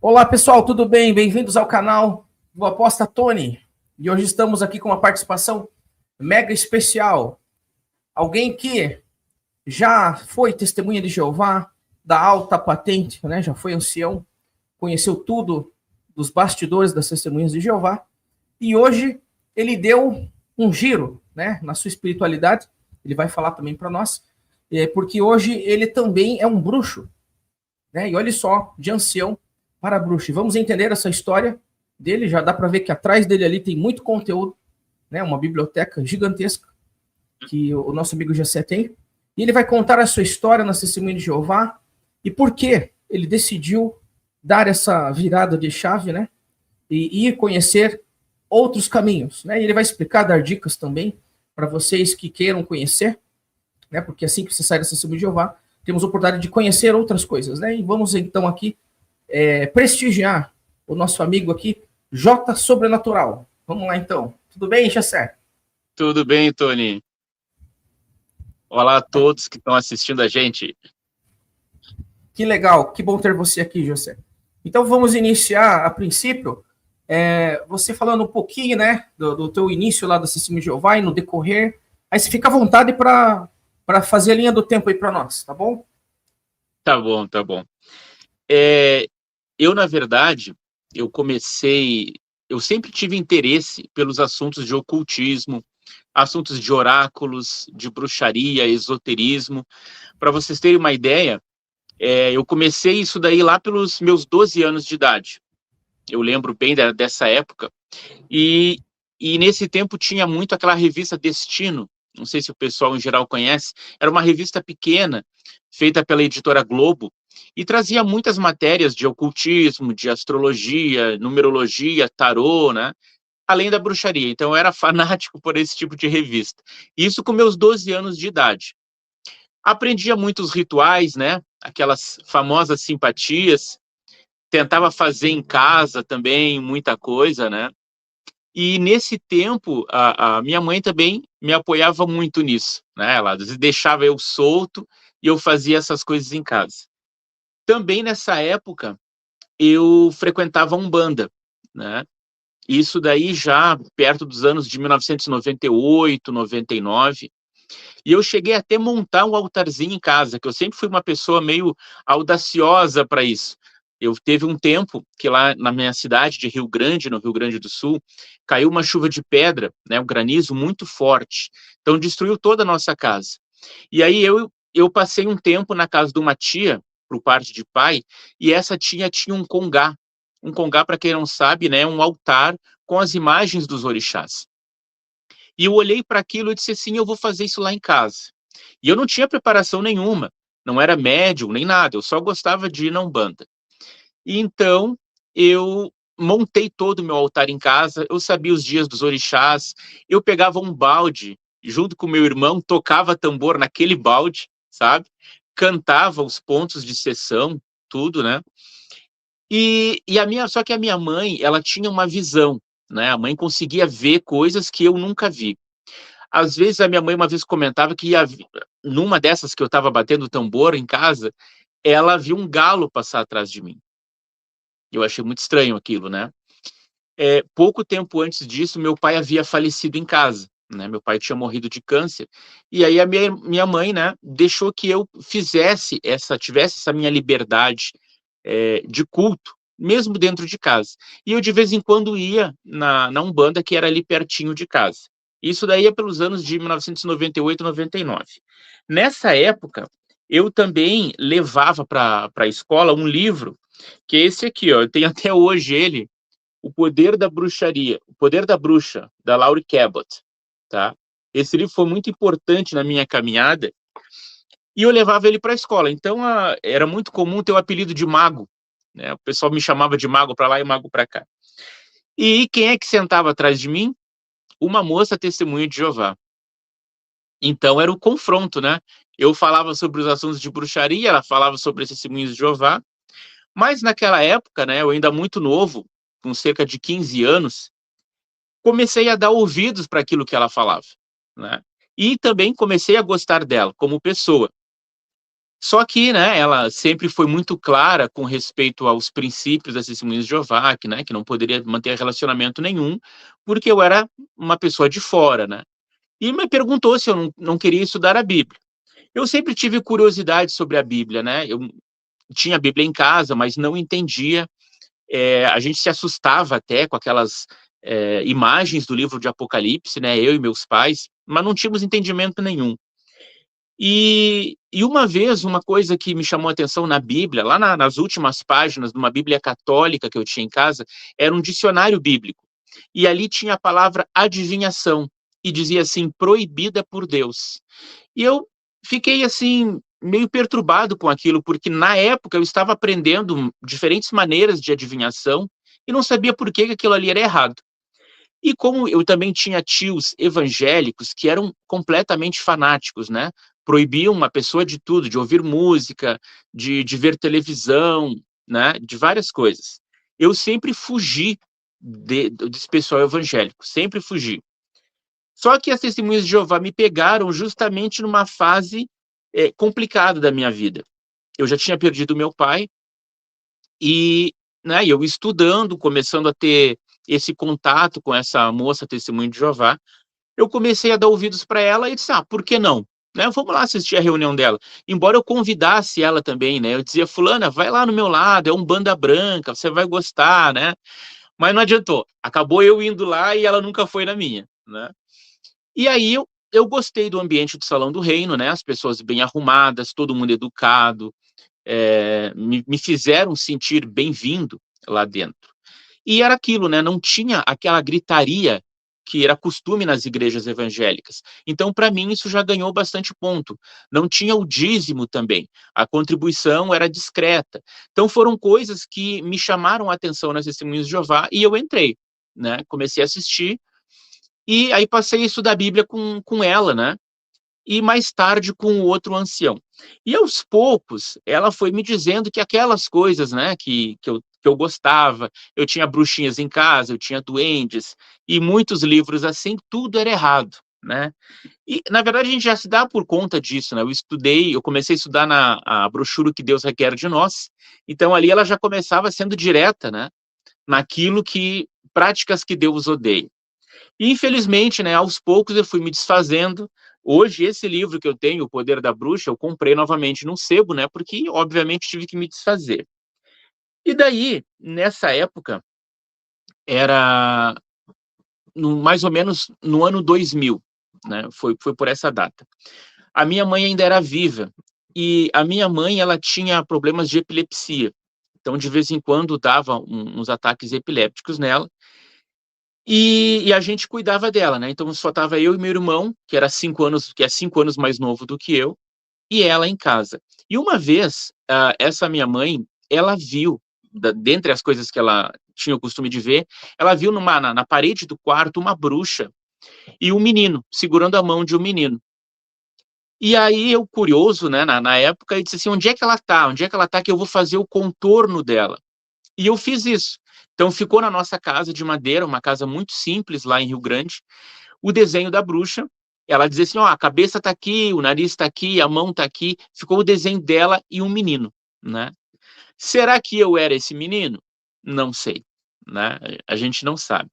Olá pessoal, tudo bem? Bem-vindos ao canal do Aposta Tony. E hoje estamos aqui com uma participação mega especial. Alguém que já foi testemunha de Jeová, da alta patente, né? Já foi ancião, conheceu tudo dos bastidores das testemunhas de Jeová. E hoje ele deu um giro, né, na sua espiritualidade. Ele vai falar também para nós, porque hoje ele também é um bruxo, né? E olha só, de ancião para bruxo. E vamos entender essa história dele. Já dá para ver que atrás dele ali tem muito conteúdo, né? Uma biblioteca gigantesca que o nosso amigo Jessé tem. E ele vai contar a sua história na Testemunha de Jeová e por que ele decidiu dar essa virada de chave, né? E ir conhecer outros caminhos, né? E ele vai explicar, dar dicas também para vocês que queiram conhecer, né? Porque assim que você sai da Testemunha de Jeová, temos a oportunidade de conhecer outras coisas, né? E vamos então aqui prestigiar o nosso amigo aqui, J Sobrenatural. Vamos lá então. Tudo bem, Jessé? Tudo bem, Tony? Olá a todos que estão assistindo a gente. Que legal, que bom ter você aqui, Jessé. Então vamos iniciar, a princípio, você falando um pouquinho, né, do teu início lá do Testemunho de Jeová e no decorrer. Aí você fica à vontade para fazer a linha do tempo aí para nós, tá bom? Tá bom, tá bom. Na verdade, eu sempre tive interesse pelos assuntos de ocultismo, assuntos de oráculos, de bruxaria, esoterismo. Para vocês terem uma ideia, eu comecei isso daí lá pelos meus 12 anos de idade. Eu lembro bem dessa época. E nesse tempo tinha muito aquela revista Destino, não sei se o pessoal em geral conhece, era uma revista pequena, feita pela editora Globo, e trazia muitas matérias de ocultismo, de astrologia, numerologia, tarô, né? Além da bruxaria. Então eu era fanático por esse tipo de revista. Isso com meus 12 anos de idade. Aprendia muitos rituais, né? Aquelas famosas simpatias. Tentava fazer em casa também muita coisa, né? E nesse tempo, a minha mãe também me apoiava muito nisso, né? Ela deixava eu solto e eu fazia essas coisas em casa. Também nessa época, eu frequentava a Umbanda, né? Isso daí já perto dos anos de 1998, 99. E eu cheguei até montar um altarzinho em casa, que eu sempre fui uma pessoa meio audaciosa para isso. Eu teve um tempo que lá na minha cidade de Rio Grande, no Rio Grande do Sul, caiu uma chuva de pedra, né, um granizo muito forte. Então destruiu toda a nossa casa. E aí eu passei um tempo na casa de uma tia, por parte de pai, e essa tia tinha um congá. Um congá, para quem não sabe, né, um altar com as imagens dos orixás. E eu olhei para aquilo e disse assim, eu vou fazer isso lá em casa. E eu não tinha preparação nenhuma, não era médium nem nada, eu só gostava de ir na Umbanda. E então eu montei todo o meu altar em casa, eu sabia os dias dos orixás, eu pegava um balde, junto com meu irmão, tocava tambor naquele balde, sabe? Cantava os pontos de sessão, tudo, né? Só que a minha mãe, ela tinha uma visão, né? A mãe conseguia ver coisas que eu nunca vi. Às vezes a minha mãe uma vez comentava que numa dessas que eu estava batendo tambor em casa, ela viu um galo passar atrás de mim. Eu achei muito estranho aquilo, né? Pouco tempo antes disso, meu pai havia falecido em casa, né? Meu pai tinha morrido de câncer. E aí a minha mãe, né, deixou que eu tivesse essa minha liberdade de culto, mesmo dentro de casa. E eu de vez em quando ia na Umbanda, que era ali pertinho de casa. Isso daí é pelos anos de 1998, 99. Nessa época, eu também levava para a escola um livro, que é esse aqui, ó, eu tenho até hoje ele, O Poder da Bruxaria, O Poder da Bruxa, da Laurie Cabot, tá? Esse livro foi muito importante na minha caminhada, e eu levava ele para a escola. Então, era muito comum ter o apelido de mago, né? O pessoal me chamava de mago para lá e mago para cá. E quem é que sentava atrás de mim? Uma moça testemunha de Jeová. Então era o confronto, né? Eu falava sobre os assuntos de bruxaria, ela falava sobre esses testemunhos de Jeová, mas naquela época, né, eu ainda muito novo, com cerca de 15 anos, comecei a dar ouvidos para aquilo que ela falava, né? E também comecei a gostar dela como pessoa. Só que, né, ela sempre foi muito clara com respeito aos princípios das Testemunhas de Jeová, que, né, que não poderia manter relacionamento nenhum, porque eu era uma pessoa de fora, né? E me perguntou se eu não queria estudar a Bíblia. Eu sempre tive curiosidade sobre a Bíblia, né? Eu tinha a Bíblia em casa, mas não entendia. A gente se assustava até com aquelas imagens do livro de Apocalipse, né? Eu e meus pais, mas não tínhamos entendimento nenhum. E uma vez, uma coisa que me chamou a atenção na Bíblia, lá nas últimas páginas de uma Bíblia católica que eu tinha em casa, era um dicionário bíblico. E ali tinha a palavra adivinhação, e dizia assim, proibida por Deus. E eu fiquei assim, meio perturbado com aquilo, porque na época eu estava aprendendo diferentes maneiras de adivinhação e não sabia por que aquilo ali era errado. E como eu também tinha tios evangélicos que eram completamente fanáticos, né? Proibiam uma pessoa de tudo, de ouvir música, de ver televisão, né? De várias coisas. Eu sempre fugi desse pessoal evangélico, sempre fugi. Só que as Testemunhas de Jeová me pegaram justamente numa fase complicada da minha vida. Eu já tinha perdido meu pai e, né, eu estudando, começando a ter esse contato com essa moça Testemunha de Jeová, eu comecei a dar ouvidos para ela e disse, por que não? Né, vamos lá assistir a reunião dela. Embora eu convidasse ela também, né? Eu dizia, fulana, vai lá no meu lado, é um banda branca, você vai gostar, né? Mas não adiantou. Acabou eu indo lá e ela nunca foi na minha, né? E aí eu gostei do ambiente do Salão do Reino, né? As pessoas bem arrumadas, todo mundo educado, me fizeram sentir bem-vindo lá dentro. E era aquilo, né? Não tinha aquela gritaria que era costume nas igrejas evangélicas. Então, para mim, isso já ganhou bastante ponto. Não tinha o dízimo também. A contribuição era discreta. Então, foram coisas que me chamaram a atenção nas Testemunhas de Jeová e eu entrei, né? Comecei a assistir e aí passei a estudar a Bíblia com ela, né? E mais tarde com o outro ancião. E aos poucos, ela foi me dizendo que aquelas coisas, né, que eu gostava, eu tinha bruxinhas em casa, eu tinha duendes, e muitos livros assim, tudo era errado, né? E, na verdade, a gente já se dá por conta disso, né? Eu comecei a estudar a brochura que Deus requer de nós, então ali ela já começava sendo direta, né? Naquilo práticas que Deus odeia. E, infelizmente, né, aos poucos eu fui me desfazendo. Hoje, esse livro que eu tenho, O Poder da Bruxa, eu comprei novamente num sebo, né, porque, obviamente, tive que me desfazer. E daí, nessa época, era mais ou menos no ano 2000, né, foi por essa data. A minha mãe ainda era viva, e a minha mãe, ela tinha problemas de epilepsia. Então, de vez em quando, dava uns ataques epilépticos nela, e a gente cuidava dela, né? Então só tava eu e meu irmão, que é 5 anos mais novo do que eu, e ela em casa. E uma vez, essa minha mãe, ela viu, dentre as coisas que ela tinha o costume de ver, ela viu na parede do quarto uma bruxa e um menino, segurando a mão de um menino. E aí eu, curioso, né, na época, eu disse assim, onde é que ela tá? Onde é que ela tá que eu vou fazer o contorno dela? E eu fiz isso. Então ficou na nossa casa de madeira, uma casa muito simples lá em Rio Grande, o desenho da bruxa. Ela dizia assim, a cabeça tá aqui, o nariz tá aqui, a mão tá aqui. Ficou o desenho dela e um menino, né? Será que eu era esse menino? Não sei, né? A gente não sabe.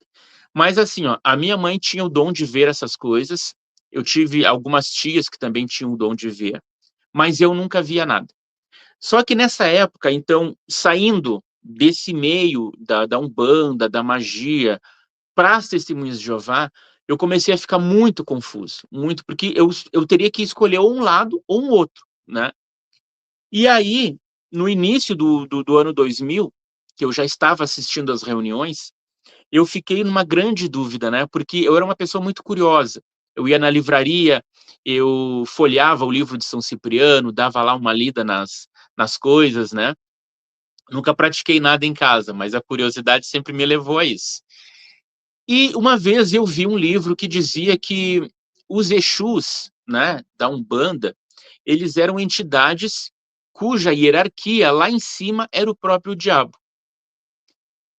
Mas assim, a minha mãe tinha o dom de ver essas coisas. Eu tive algumas tias que também tinham o dom de ver, mas eu nunca via nada. Só que nessa época, então, saindo desse meio da Umbanda, da magia, para as Testemunhas de Jeová, eu comecei a ficar muito confuso, muito, porque eu teria que escolher ou um lado ou um outro, né? E aí, no início do ano 2000, que eu já estava assistindo às reuniões, eu fiquei numa grande dúvida, né? Porque eu era uma pessoa muito curiosa. Eu ia na livraria, eu folheava o livro de São Cipriano, dava lá uma lida nas coisas, né? Nunca pratiquei nada em casa, mas a curiosidade sempre me levou a isso. E uma vez eu vi um livro que dizia que os Exus, né, da Umbanda, eles eram entidades cuja hierarquia lá em cima era o próprio diabo.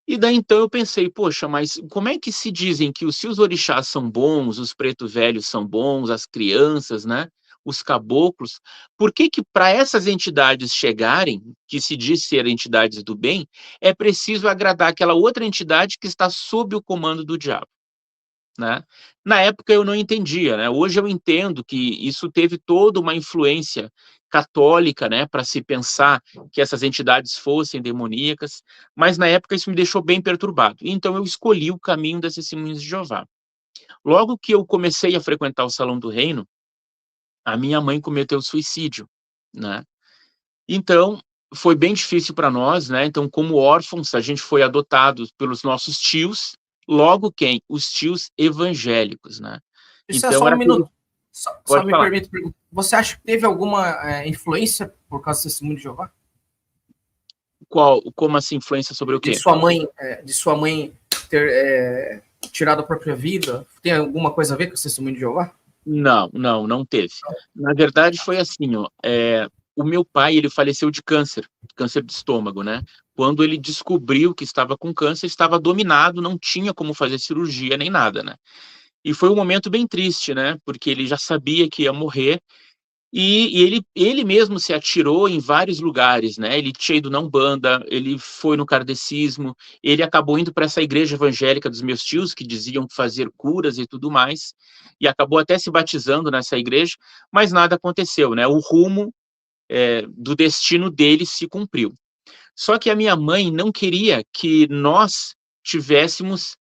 E daí então eu pensei, poxa, mas como é que se dizem que se os orixás são bons, os preto velhos são bons, as crianças, né? os caboclos, por que que para essas entidades chegarem, que se diz ser entidades do bem, é preciso agradar aquela outra entidade que está sob o comando do diabo, né? Na época eu não entendia, né? Hoje eu entendo que isso teve toda uma influência católica, né, para se pensar que essas entidades fossem demoníacas, mas na época isso me deixou bem perturbado. Então eu escolhi o caminho das Testemunhas de Jeová. Logo que eu comecei a frequentar o Salão do Reino, a minha mãe cometeu suicídio, né? Então foi bem difícil para nós, né? Então, como órfãos, a gente foi adotado pelos nossos tios. Logo quem? Os tios evangélicos, né? Isso é Então só um era aquele... minuto. Só Pode me falar. permite perguntar. Você acha que teve alguma influência por causa do testemunho de Jeová? Como assim, influência sobre o quê? De sua mãe ter tirado a própria vida? Tem alguma coisa a ver com o testemunho de Jeová? Não teve. Na verdade, foi assim, ó, o meu pai, ele faleceu de câncer de estômago, né? Quando ele descobriu que estava com câncer, estava dominado, não tinha como fazer cirurgia nem nada, né? E foi um momento bem triste, né? Porque ele já sabia que ia morrer. E ele mesmo se atirou em vários lugares, né? Ele tinha ido na Umbanda, ele foi no kardecismo, ele acabou indo para essa igreja evangélica dos meus tios, que diziam fazer curas e tudo mais, e acabou até se batizando nessa igreja, mas nada aconteceu, né? O rumo do destino dele se cumpriu. Só que a minha mãe não queria que nós tivéssemos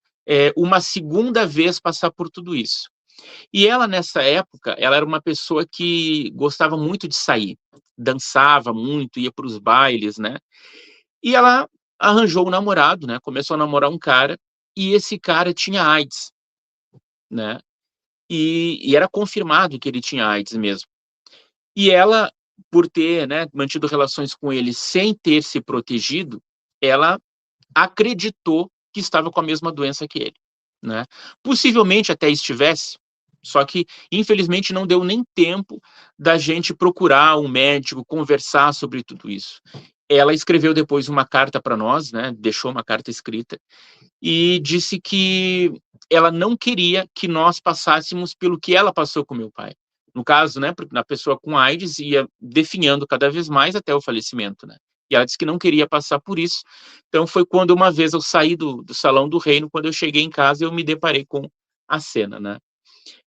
uma segunda vez passar por tudo isso. E ela, nessa época, ela era uma pessoa que gostava muito de sair, dançava muito, ia para os bailes, né? E ela arranjou um namorado, né? Começou a namorar um cara, e esse cara tinha AIDS, né? E era confirmado que ele tinha AIDS mesmo. E ela, por ter, né, mantido relações com ele sem ter se protegido, ela acreditou que estava com a mesma doença que ele, né? Possivelmente até estivesse, só que infelizmente não deu nem tempo da gente procurar um médico, conversar sobre tudo isso. Ela escreveu depois uma carta para nós, né? Deixou uma carta escrita e disse que ela não queria que nós passássemos pelo que ela passou com meu pai. No caso, né, porque a pessoa com AIDS ia definhando cada vez mais até o falecimento, né? E ela disse que não queria passar por isso. Então foi quando uma vez eu saí do Salão do Reino, quando eu cheguei em casa, eu me deparei com a cena, né?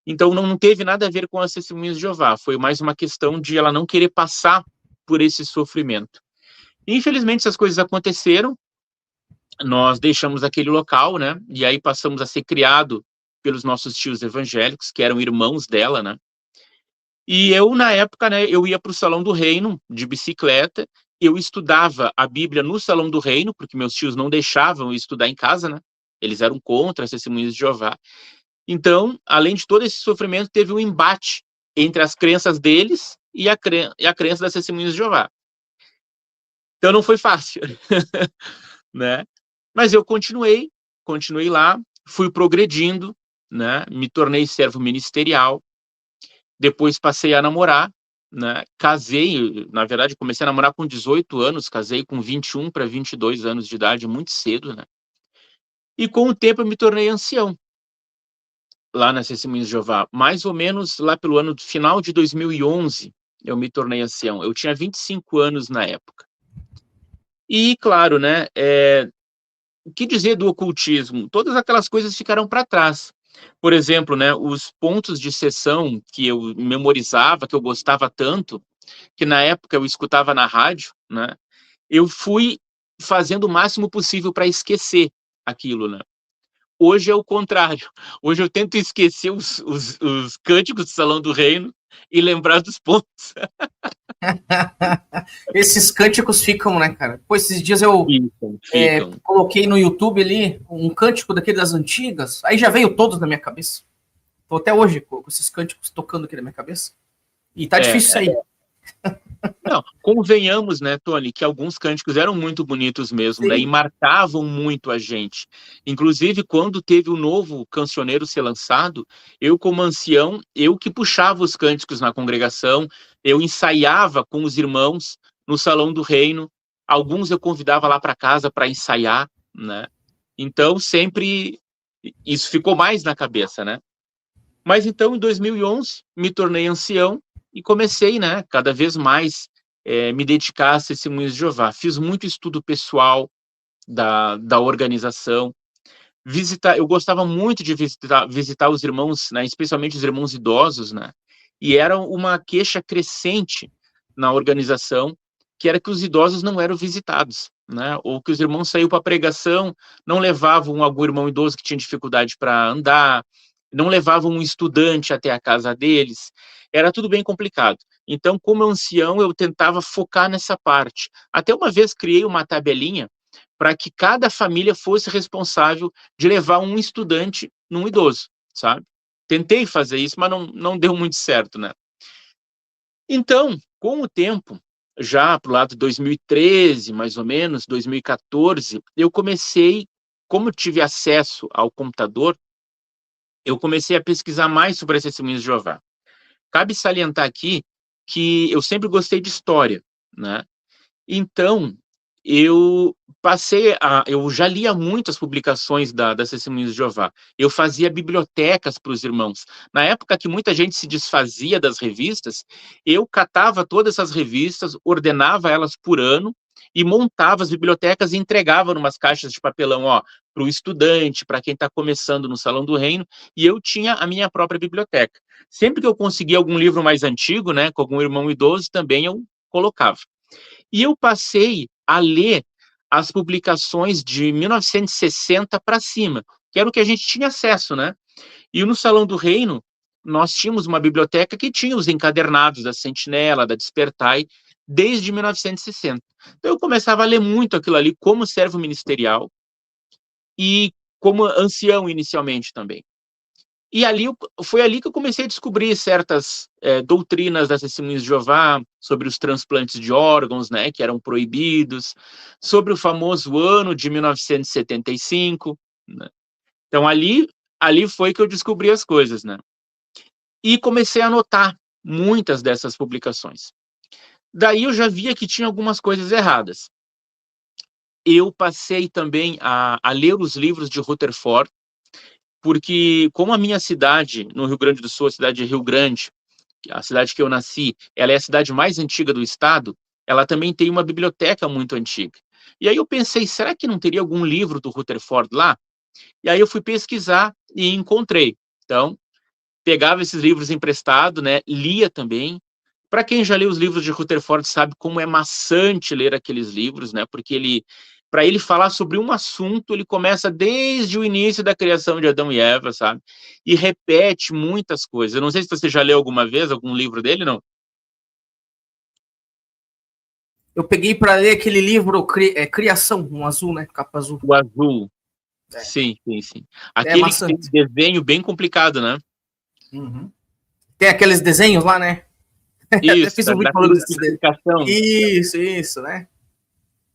Então não teve nada a ver com as Testemunhas de Jeová, foi mais uma questão de ela não querer passar por esse sofrimento. Infelizmente essas coisas aconteceram, nós deixamos aquele local, né? E aí passamos a ser criado pelos nossos tios evangélicos, que eram irmãos dela, né? E eu, na época, né, eu ia para o Salão do Reino de bicicleta, eu estudava a Bíblia no Salão do Reino, porque meus tios não deixavam eu estudar em casa, né? Eles eram contra as Testemunhas de Jeová. Então, além de todo esse sofrimento, teve um embate entre as crenças deles e a crença das Testemunhas de Jeová. Então não foi fácil, né? Mas eu continuei lá, fui progredindo, né? Me tornei servo ministerial, depois passei a namorar, né? Casei, na verdade, comecei a namorar com 18 anos, casei com 21 para 22 anos de idade, muito cedo, né? E com o tempo eu me tornei ancião, lá nas Testemunhas de Jeová, mais ou menos lá pelo ano final de 2011, eu me tornei ancião. Eu tinha 25 anos na época. E, claro, né, o que dizer do ocultismo? Todas aquelas coisas ficaram para trás. Por exemplo, né, os pontos de sessão que eu memorizava, que eu gostava tanto, que na época eu escutava na rádio, né, eu fui fazendo o máximo possível para esquecer aquilo, né? Hoje é o contrário. Hoje eu tento esquecer os cânticos do Salão do Reino e lembrar dos pontos. Esses cânticos ficam, né, cara? Pô, esses dias eu Ficam. coloquei no YouTube ali um cântico daquele das antigas, aí já veio todos na minha cabeça. Tô até hoje com esses cânticos tocando aqui na minha cabeça. E tá difícil sair. Não, convenhamos, né, Tony, que alguns cânticos eram muito bonitos mesmo, né, e marcavam muito a gente. Inclusive, quando teve o novo cancioneiro ser lançado, eu, como ancião, eu que puxava os cânticos na congregação, eu ensaiava com os irmãos no Salão do Reino, alguns eu convidava lá para casa para ensaiar, né, então sempre isso ficou mais na cabeça, né. Mas então, em 2011, me tornei ancião, e comecei, né, cada vez mais me dedicar a Testemunhas de Jeová. Fiz muito estudo pessoal da organização. Eu gostava muito de visitar os irmãos, né, especialmente os irmãos idosos, né, e era uma queixa crescente na organização, que era que os idosos não eram visitados, né, ou que os irmãos saíam para pregação, não levavam algum irmão idoso que tinha dificuldade para andar, não levavam um estudante até a casa deles, era tudo bem complicado. Então, como ancião, eu tentava focar nessa parte. Até uma vez criei uma tabelinha para que cada família fosse responsável de levar um estudante num idoso, sabe? Tentei fazer isso, mas não deu muito certo, né? Então, com o tempo, já pro lado de 2013, mais ou menos, 2014, eu comecei, como eu tive acesso ao computador, eu comecei a pesquisar mais sobre as Testemunhas de Jeová. Cabe salientar aqui que eu sempre gostei de história, né? Então, eu já lia muitas publicações das Testemunhas de Jeová. Eu fazia bibliotecas para os irmãos. Na época que muita gente se desfazia das revistas, eu catava todas essas revistas, ordenava elas por ano e montava as bibliotecas e entregava numas caixas de papelão, ó, para o estudante, para quem está começando no Salão do Reino, e eu tinha a minha própria biblioteca. Sempre que eu conseguia algum livro mais antigo, né, com algum irmão idoso, também eu colocava. E eu passei a ler as publicações de 1960 para cima, que era o que a gente tinha acesso, né? E no Salão do Reino, nós tínhamos uma biblioteca que tinha os encadernados da Sentinela, da Despertai, desde 1960. Então eu começava a ler muito aquilo ali como servo ministerial e como ancião inicialmente também. E foi ali que eu comecei a descobrir certas doutrinas das Testemunhas de Jeová, sobre os transplantes de órgãos, né, que eram proibidos, sobre o famoso ano de 1975, né? Então, ali foi que eu descobri as coisas, né? E comecei a anotar muitas dessas publicações. Daí eu já via que tinha algumas coisas erradas. Eu passei também a ler os livros de Rutherford, porque como a minha cidade, no Rio Grande do Sul, a cidade de Rio Grande, a cidade que eu nasci, ela é a cidade mais antiga do estado, ela também tem uma biblioteca muito antiga. E aí eu pensei, será que não teria algum livro do Rutherford lá? E aí eu fui pesquisar e encontrei. Então, pegava esses livros emprestados, né, lia também. Para quem já leu os livros de Rutherford sabe como é maçante ler aqueles livros, né, porque para ele falar sobre um assunto, ele começa desde o início da criação de Adão e Eva, sabe? E repete muitas coisas. Eu não sei se você já leu alguma vez algum livro dele, não? Eu peguei para ler aquele livro Criação, um azul, né? Capa azul. O azul. É. Sim. Aquele que tem desenho bem complicado, né? Uhum. Tem aqueles desenhos lá, né? Isso, fiz um Isso, né?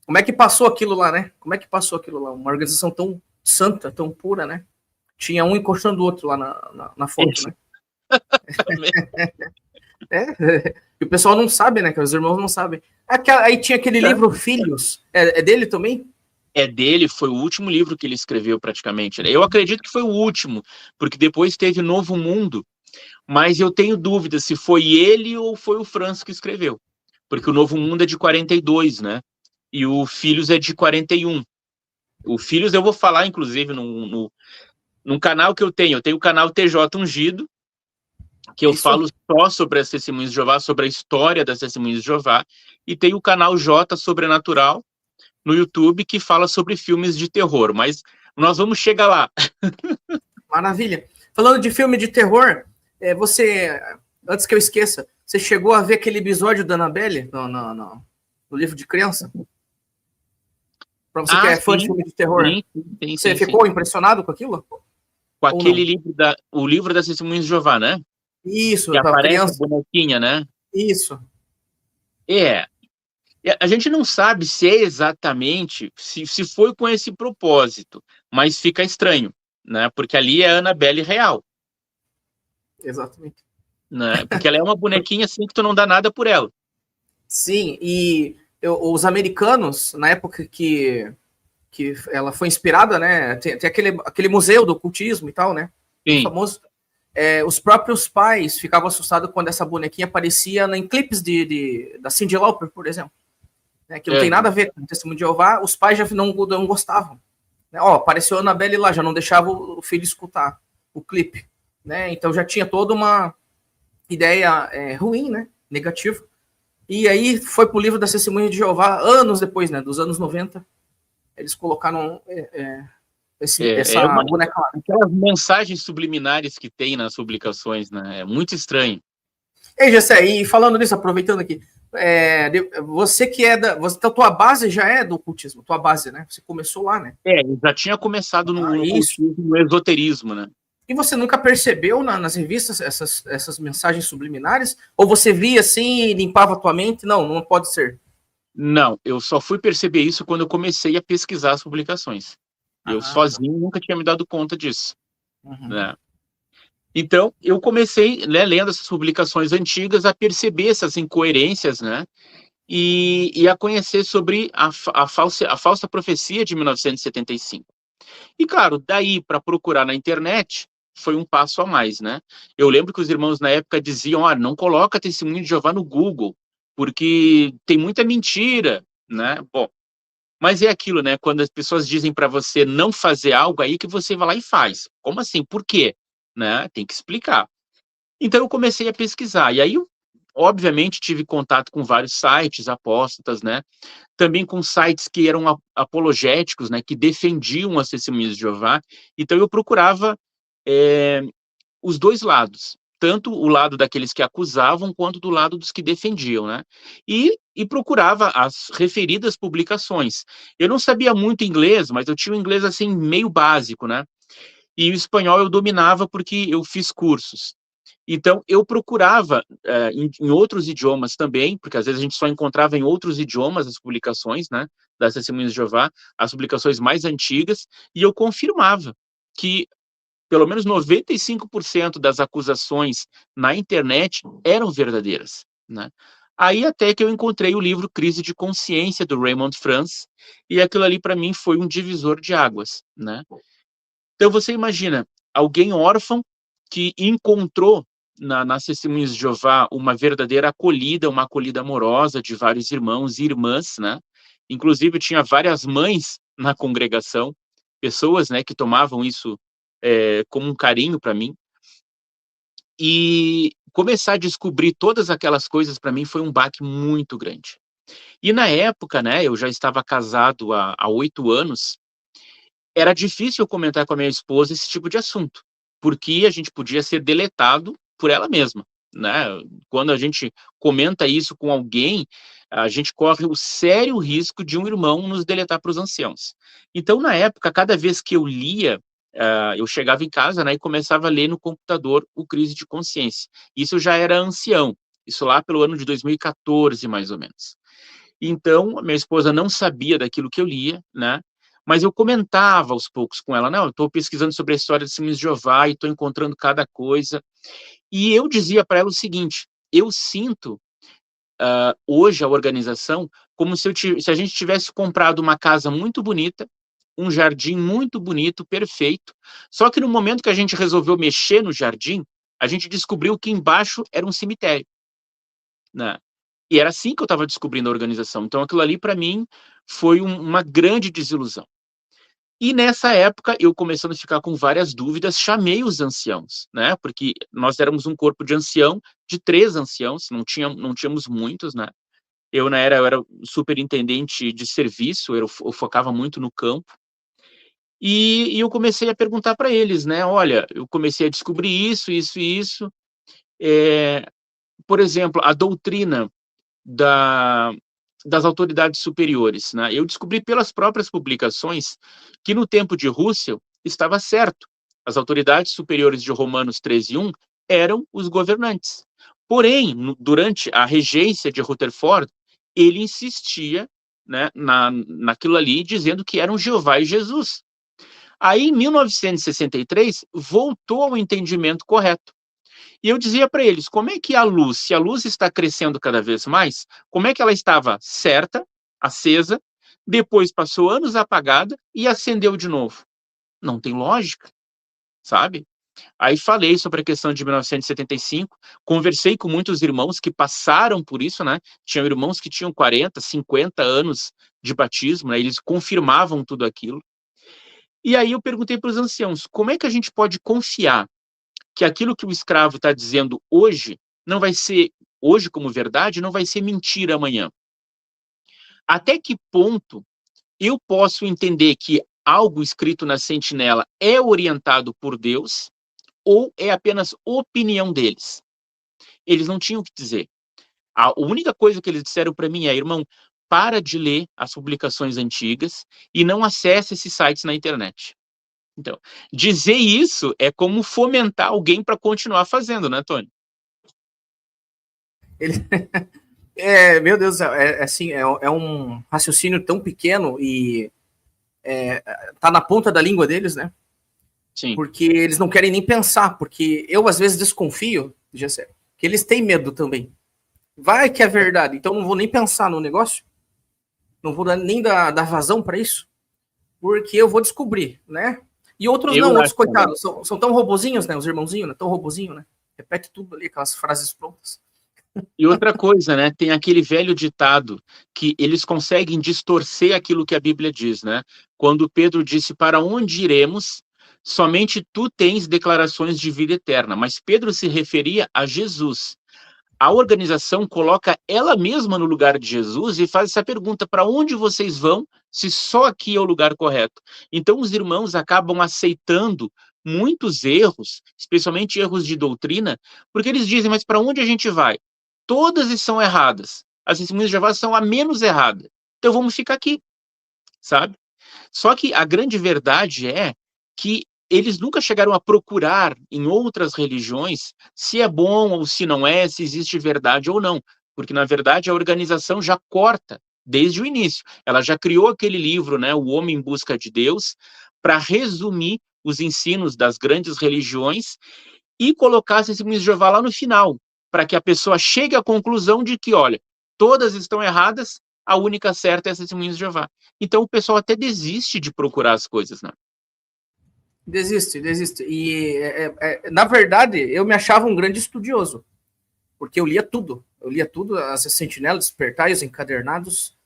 Como é que passou aquilo lá, né? Como é que passou aquilo lá? Uma organização tão santa, tão pura, né? Tinha um encostando o outro lá na foto, né? O pessoal não sabe, né? Que os irmãos não sabem. Aí tinha aquele livro Filhos. É dele também? É dele, foi o último livro que ele escreveu praticamente. Eu acredito que foi o último, porque depois teve Novo Mundo, mas eu tenho dúvida se foi ele ou foi o Franz que escreveu, porque o Novo Mundo é de 42, né? E o Filhos é de 41. O Filhos eu vou falar, inclusive, num canal que eu tenho o canal TJ Ungido, que eu falo só sobre as Testemunhas de Jeová, sobre a história das Testemunhas de Jeová, e tem o canal J Sobrenatural, no YouTube, que fala sobre filmes de terror, mas nós vamos chegar lá. Maravilha. Falando de filme de terror, você, antes que eu esqueça, você chegou a ver aquele episódio da Annabelle no livro de criança? Para você que é fã de filme de terror, você ficou impressionado com aquilo? Com aquele livro, o livro das Testemunhas de Jeová, né? Isso, que aparece criança. A bonequinha, né? Isso. A gente não sabe se é exatamente, se foi com esse propósito, mas fica estranho, né? Porque ali é a Annabelle real. Exatamente. Né? Porque ela é uma bonequinha assim que tu não dá nada por ela. Sim, e os americanos, na época que ela foi inspirada, né? Tem aquele museu do ocultismo e tal, né? Sim. Famoso. os próprios pais ficavam assustados quando essa bonequinha aparecia em clipes da Cyndi Lauper, por exemplo, né, que não tem nada a ver com o Testemunho de Jeová. Os pais já não gostavam. Né? Apareceu a Annabelle lá, já não deixava o filho escutar o clipe. Né? Então já tinha toda uma ideia ruim, né? Negativa. E aí foi pro livro da Testemunha de Jeová, anos depois, né? Dos anos 90, eles colocaram essa boneca lá. Aquelas mensagens subliminares que tem nas publicações, né? É muito estranho. Ei, Gessé, e falando nisso, aproveitando aqui, você que então tua base já é do ocultismo, tua base, né? Você começou lá, né? Eu já tinha começado no ocultismo, no esoterismo, né? E você nunca percebeu nas revistas essas mensagens subliminares? Ou você via assim e limpava a tua mente? Não pode ser. Não, eu só fui perceber isso quando eu comecei a pesquisar as publicações. Eu sozinho nunca tinha me dado conta disso. Né? Então, eu comecei, né, lendo essas publicações antigas, a perceber essas incoerências, né? E a conhecer sobre a falsa profecia de 1975. E, claro, daí para procurar na internet, foi um passo a mais, né? Eu lembro que os irmãos na época diziam, não coloca Testemunho de Jeová no Google, porque tem muita mentira, né? Bom, mas é aquilo, né? Quando as pessoas dizem para você não fazer algo, aí que você vai lá e faz. Como assim? Por quê? Né? Tem que explicar. Então eu comecei a pesquisar, e aí eu, obviamente, tive contato com vários sites apóstatas, né? Também com sites que eram apologéticos, né? Que defendiam as Testemunhas de Jeová. Então eu procurava os dois lados, tanto o lado daqueles que acusavam, quanto do lado dos que defendiam, né? E procurava as referidas publicações. Eu não sabia muito inglês, mas eu tinha um inglês, assim, meio básico, né? E o espanhol eu dominava porque eu fiz cursos. Então, eu procurava em outros idiomas também, porque às vezes a gente só encontrava em outros idiomas as publicações, né, das Testemunhas de Jeová, as publicações mais antigas, e eu confirmava que pelo menos 95% das acusações na internet eram verdadeiras, né? Aí até que eu encontrei o livro Crise de Consciência, do Raymond Franz, e aquilo ali para mim foi um divisor de águas, né? Então você imagina, alguém órfão que encontrou nas Testemunhas de Jeová uma verdadeira acolhida, uma acolhida amorosa de vários irmãos e irmãs, né? Inclusive tinha várias mães na congregação, pessoas, né, que tomavam isso como um carinho para mim. E começar a descobrir todas aquelas coisas para mim foi um baque muito grande. E na época, né, eu já estava casado há 8 anos, era difícil eu comentar com a minha esposa esse tipo de assunto, porque a gente podia ser deletado por ela mesma, né? Quando a gente comenta isso com alguém, a gente corre o sério risco de um irmão nos deletar para os anciãos. Então, na época, cada vez que eu lia, eu chegava em casa, né, e começava a ler no computador o Crise de Consciência. Isso eu já era ancião, isso lá pelo ano de 2014, mais ou menos. Então, minha esposa não sabia daquilo que eu lia, né? Mas eu comentava aos poucos com ela, não, eu estou pesquisando sobre a história de Testemunhas de Jeová e estou encontrando cada coisa. E eu dizia para ela o seguinte, eu sinto hoje a organização como se a gente tivesse comprado uma casa muito bonita, um jardim muito bonito, perfeito, só que no momento que a gente resolveu mexer no jardim, a gente descobriu que embaixo era um cemitério, né? E era assim que eu estava descobrindo a organização. Então aquilo ali, para mim, foi uma grande desilusão. E nessa época, eu começando a ficar com várias dúvidas, chamei os anciãos, né? Porque nós éramos um corpo de ancião, de 3 anciãos, não tínhamos muitos, né? Eu era superintendente de serviço, eu focava muito no campo. E eu comecei a perguntar para eles, né? Olha, eu comecei a descobrir isso, isso e isso. Por exemplo, a doutrina das autoridades superiores, né? Eu descobri pelas próprias publicações que no tempo de Russell estava certo. As autoridades superiores de Romanos 13:1 eram os governantes. Porém, durante a regência de Rutherford, ele insistia, né, naquilo ali, dizendo que eram Jeová e Jesus. Aí, em 1963, voltou ao entendimento correto. E eu dizia para eles, como é que se a luz está crescendo cada vez mais, como é que ela estava certa, acesa, depois passou anos apagada e acendeu de novo? Não tem lógica, sabe? Aí falei sobre a questão de 1975, conversei com muitos irmãos que passaram por isso, né? Tinham irmãos que tinham 40, 50 anos de batismo, né? Eles confirmavam tudo aquilo. E aí eu perguntei para os anciãos, como é que a gente pode confiar que aquilo que o escravo está dizendo hoje não vai ser, hoje como verdade, não vai ser mentira amanhã? Até que ponto eu posso entender que algo escrito na sentinela é orientado por Deus ou é apenas opinião deles? Eles não tinham o que dizer. A única coisa que eles disseram para mim é, irmão, para de ler as publicações antigas e não acesse esses sites na internet. Então, dizer isso é como fomentar alguém para continuar fazendo, né, Tony? Ele... meu Deus, assim, é um raciocínio tão pequeno e tá na ponta da língua deles, né? Sim. Porque eles não querem nem pensar, porque eu às vezes desconfio, Gessé, que eles têm medo também. Vai que é verdade, então não vou nem pensar no negócio, não vou nem dar vazão para isso, porque eu vou descobrir, né? E outros não, outros coitados, são tão robozinhos, né? Os irmãozinhos, né? Tão robozinho, né? Repete tudo ali, aquelas frases prontas. E outra coisa, né? Tem aquele velho ditado que eles conseguem distorcer aquilo que a Bíblia diz, né? Quando Pedro disse, para onde iremos? Somente tu tens declarações de vida eterna. Mas Pedro se referia a Jesus. A organização coloca ela mesma no lugar de Jesus e faz essa pergunta, para onde vocês vão se só aqui é o lugar correto? Então os irmãos acabam aceitando muitos erros, especialmente erros de doutrina, porque eles dizem, mas para onde a gente vai? Todas são erradas. As testemunhas de Jeová são a menos errada. Então vamos ficar aqui, sabe? Só que a grande verdade é que eles nunca chegaram a procurar em outras religiões se é bom ou se não é, se existe verdade ou não. Porque, na verdade, a organização já corta desde o início. Ela já criou aquele livro, né, O Homem em Busca de Deus, para resumir os ensinos das grandes religiões e colocar as testemunhas de Jeová lá no final, para que a pessoa chegue à conclusão de que, olha, todas estão erradas, a única certa é as testemunhas de Jeová. Então o pessoal até desiste de procurar as coisas, né? Desiste. E, na verdade, eu me achava um grande estudioso, porque eu lia tudo. Eu lia tudo, as sentinelas, despertais, encadernados,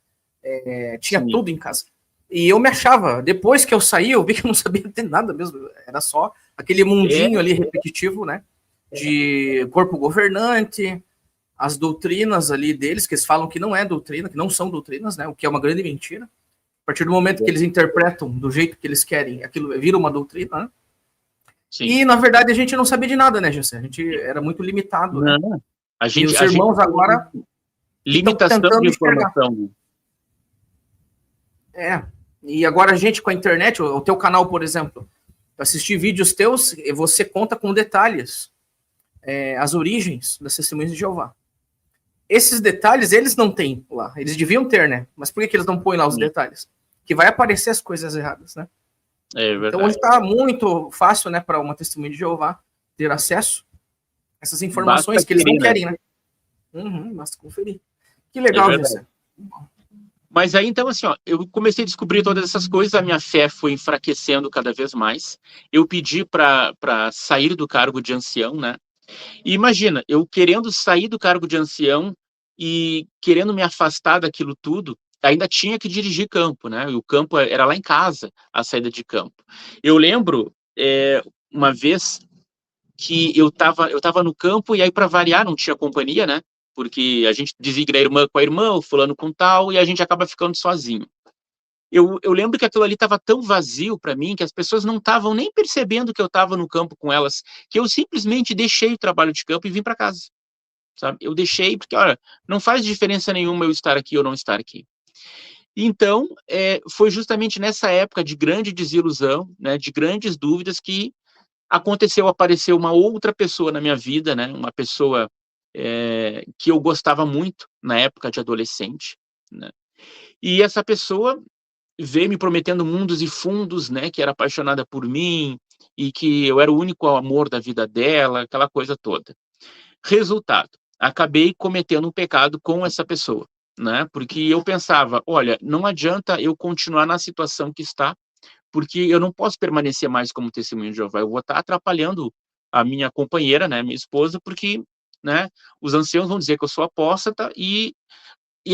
tinha Sim. tudo em casa. E eu me achava, depois que eu saí, eu vi que eu não sabia de nada mesmo. Era só aquele mundinho ali repetitivo, né? De corpo governante, as doutrinas ali deles, que eles falam que não é doutrina, que não são doutrinas, né? O que é uma grande mentira. A partir do momento que eles interpretam do jeito que eles querem, aquilo vira uma doutrina, né? Sim. E, na verdade, a gente não sabia de nada, né, José? A gente era muito limitado, né? Não, a gente, e os irmãos agora limitação de informação. E agora a gente com a internet, o teu canal, por exemplo, para assistir vídeos teus, você conta com detalhes as origens das testemunhas de Jeová. Esses detalhes eles não têm lá, eles deviam ter, né? Mas por que eles não põem lá os detalhes? Que vai aparecer as coisas erradas, né? É verdade. Então hoje está muito fácil, né, para uma testemunha de Jeová ter acesso a essas informações que eles não querem, né? Basta conferir. Que legal, José. Mas aí, então, assim, ó, eu comecei a descobrir todas essas coisas, a minha fé foi enfraquecendo cada vez mais. Eu pedi para sair do cargo de ancião, né? E imagina, eu querendo sair do cargo de ancião e querendo me afastar daquilo tudo, ainda tinha que dirigir campo, né? E o campo era lá em casa, a saída de campo. Eu lembro uma vez que eu tava no campo e aí, para variar, não tinha companhia, né? Porque a gente designa a irmã com a irmã, o fulano com tal, e a gente acaba ficando sozinho. Eu lembro que aquilo ali estava tão vazio para mim, que as pessoas não estavam nem percebendo que eu estava no campo com elas, que eu simplesmente deixei o trabalho de campo e vim para casa, sabe? Eu deixei porque, olha, não faz diferença nenhuma eu estar aqui ou não estar aqui. Então, foi justamente nessa época de grande desilusão, né, de grandes dúvidas, que apareceu uma outra pessoa na minha vida, né, uma pessoa que eu gostava muito na época de adolescente, né? E essa pessoa veio me prometendo mundos e fundos, né, que era apaixonada por mim e que eu era o único amor da vida dela, aquela coisa toda. Resultado, acabei cometendo um pecado com essa pessoa, né, porque eu pensava, olha, não adianta eu continuar na situação que está, porque eu não posso permanecer mais como testemunho de Jeová, eu vou estar atrapalhando a minha companheira, né, minha esposa, porque, né, os anciãos vão dizer que eu sou apóstata e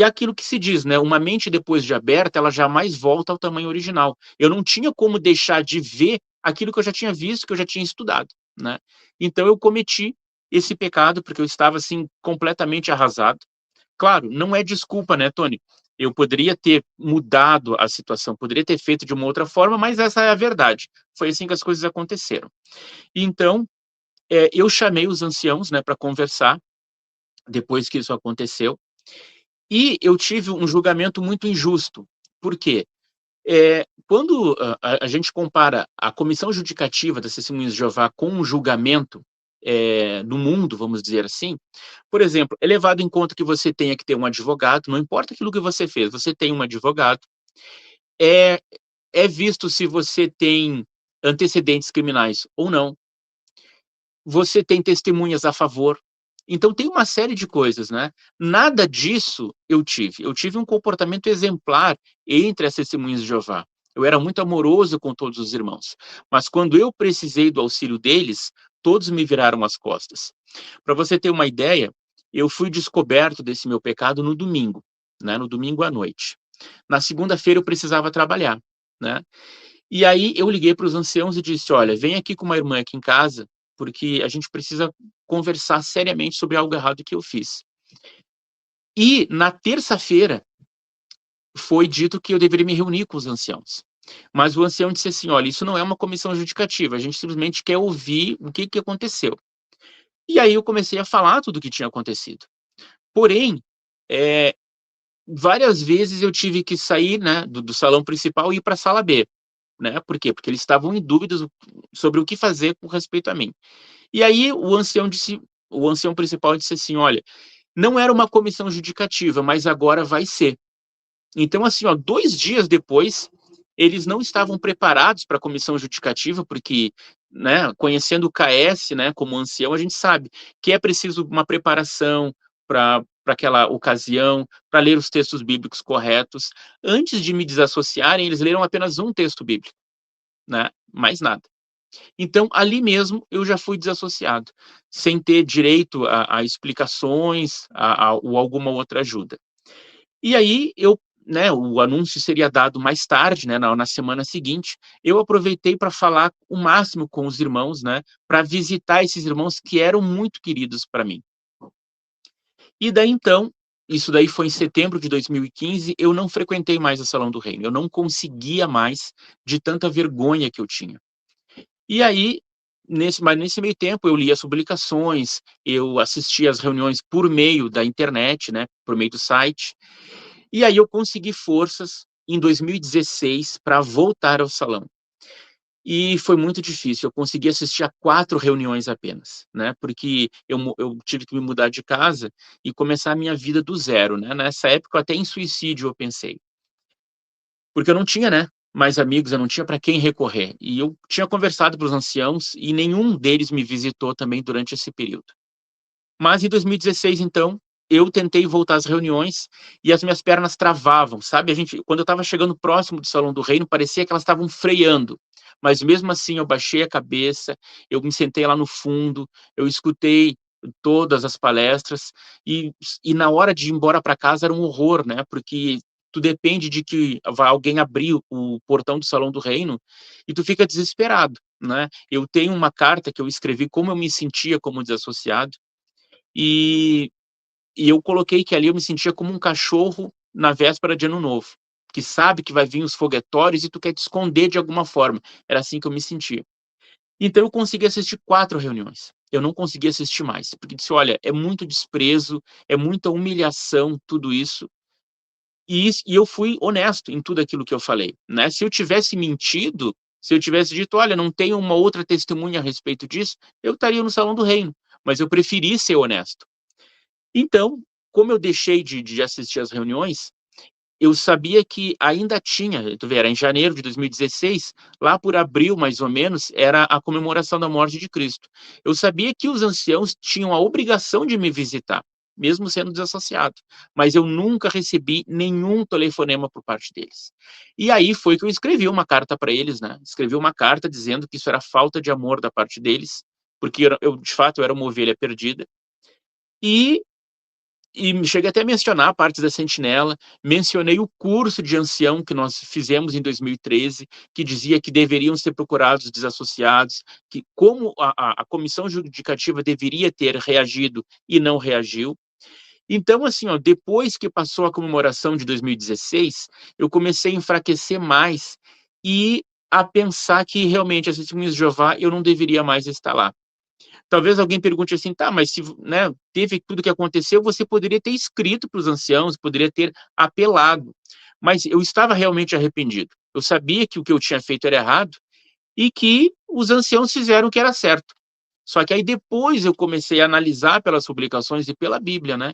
aquilo que se diz, né, uma mente depois de aberta, ela jamais volta ao tamanho original. Eu não tinha como deixar de ver aquilo que eu já tinha visto, que eu já tinha estudado, né? Então eu cometi esse pecado porque eu estava assim completamente arrasado. Claro, não é desculpa, né, Tony? Eu poderia ter mudado a situação, poderia ter feito de uma outra forma, mas essa é a verdade. Foi assim que as coisas aconteceram. Então, eu chamei os anciãos, né, para conversar depois que isso aconteceu. E eu tive um julgamento muito injusto. Por quê? Quando a gente compara a comissão judicativa das Testemunhas de Jeová com um julgamento no mundo, vamos dizer assim, por exemplo, é levado em conta que você tenha que ter um advogado, não importa aquilo que você fez, você tem um advogado, é, é visto se você tem antecedentes criminais ou não, você tem testemunhas a favor. Então tem uma série de coisas, né? Nada disso eu tive. Eu tive um comportamento exemplar entre as testemunhas de Jeová. Eu era muito amoroso com todos os irmãos. Mas quando eu precisei do auxílio deles, todos me viraram as costas. Para você ter uma ideia, eu fui descoberto desse meu pecado no domingo, né? No domingo à noite. Na segunda-feira eu precisava trabalhar, né? E aí eu liguei para os anciãos e disse: olha, vem aqui com uma irmã aqui em casa, porque a gente precisa conversar seriamente sobre algo errado que eu fiz. E na terça-feira foi dito que eu deveria me reunir com os anciãos. Mas o ancião disse assim: olha, isso não é uma comissão judicativa, a gente simplesmente quer ouvir o que aconteceu. E aí eu comecei a falar tudo o que tinha acontecido. Porém, várias vezes eu tive que sair, né, do salão principal e ir para a sala B. Né? Por quê? Porque eles estavam em dúvidas sobre o que fazer com respeito a mim. E aí o ancião principal disse assim: olha, não era uma comissão judicativa, mas agora vai ser. Então, assim, ó, 2 dias depois, eles não estavam preparados para a comissão judicativa, porque, né, conhecendo o KS, né, como ancião, a gente sabe que é preciso uma preparação para aquela ocasião, para ler os textos bíblicos corretos. Antes de me desassociarem, eles leram apenas um texto bíblico, né, mais nada. Então, ali mesmo, eu já fui desassociado, sem ter direito a explicações ou alguma outra ajuda. E aí, né, o anúncio seria dado mais tarde, né, na semana seguinte, eu aproveitei para falar o máximo com os irmãos, né, para visitar esses irmãos que eram muito queridos para mim. E daí, então, isso daí foi em setembro de 2015, eu não frequentei mais o Salão do Reino, eu não conseguia mais de tanta vergonha que eu tinha. E aí, mas nesse meio tempo, eu li as publicações, eu assistia às reuniões por meio da internet, né, por meio do site, e aí eu consegui forças em 2016 para voltar ao salão. E foi muito difícil, eu consegui assistir a 4 reuniões apenas, né, porque eu tive que me mudar de casa e começar a minha vida do zero, né, nessa época até em suicídio eu pensei. Porque eu não tinha, né, mais amigos, eu não tinha para quem recorrer. E eu tinha conversado com os anciãos e nenhum deles me visitou também durante esse período. Mas em 2016, então, eu tentei voltar às reuniões e as minhas pernas travavam, sabe? Quando eu estava chegando próximo do Salão do Reino, parecia que elas estavam freando. Mas mesmo assim, eu baixei a cabeça, eu me sentei lá no fundo, eu escutei todas as palestras e na hora de ir embora para casa era um horror, né? Porque tu depende de que alguém abrir o portão do Salão do Reino e tu fica desesperado, né? Eu tenho uma carta que eu escrevi como eu me sentia como desassociado e eu coloquei que ali eu me sentia como um cachorro na véspera de Ano Novo, que sabe que vai vir os foguetórios e tu quer te esconder de alguma forma. Era assim que eu me sentia. Então eu consegui assistir 4 reuniões. Eu não consegui assistir mais, porque disse: olha, é muito desprezo, é muita humilhação, tudo isso. E eu fui honesto em tudo aquilo que eu falei, né? Se eu tivesse mentido, se eu tivesse dito: olha, não tenho uma outra testemunha a respeito disso, eu estaria no Salão do Reino. Mas eu preferi ser honesto. Então, como eu deixei de assistir às reuniões, eu sabia que ainda tinha, tu vê, era em janeiro de 2016, lá por abril, mais ou menos, era a comemoração da morte de Cristo. Eu sabia que os anciãos tinham a obrigação de me visitar. mesmo sendo desassociado. Mas eu nunca recebi nenhum telefonema por parte deles. E aí foi que eu escrevi uma carta para eles, né? Escrevi uma carta dizendo que isso era falta de amor da parte deles, porque eu de fato, eu era uma ovelha perdida. E cheguei até a mencionar partes da sentinela, mencionei o curso de ancião que nós fizemos em 2013, que dizia que deveriam ser procurados desassociados, que como a comissão judicativa deveria ter reagido e não reagiu. Então, assim, ó, depois que passou a comemoração de 2016, eu comecei a enfraquecer mais e a pensar que realmente as Testemunhas de Jeová eu não deveria mais estar lá. Talvez alguém pergunte assim, tá, mas se, né, teve tudo que aconteceu, você poderia ter escrito para os anciãos, poderia ter apelado. Mas eu estava realmente arrependido. Eu sabia que o que eu tinha feito era errado e que os anciãos fizeram o que era certo. Só que aí depois eu comecei a analisar pelas publicações e pela Bíblia, né?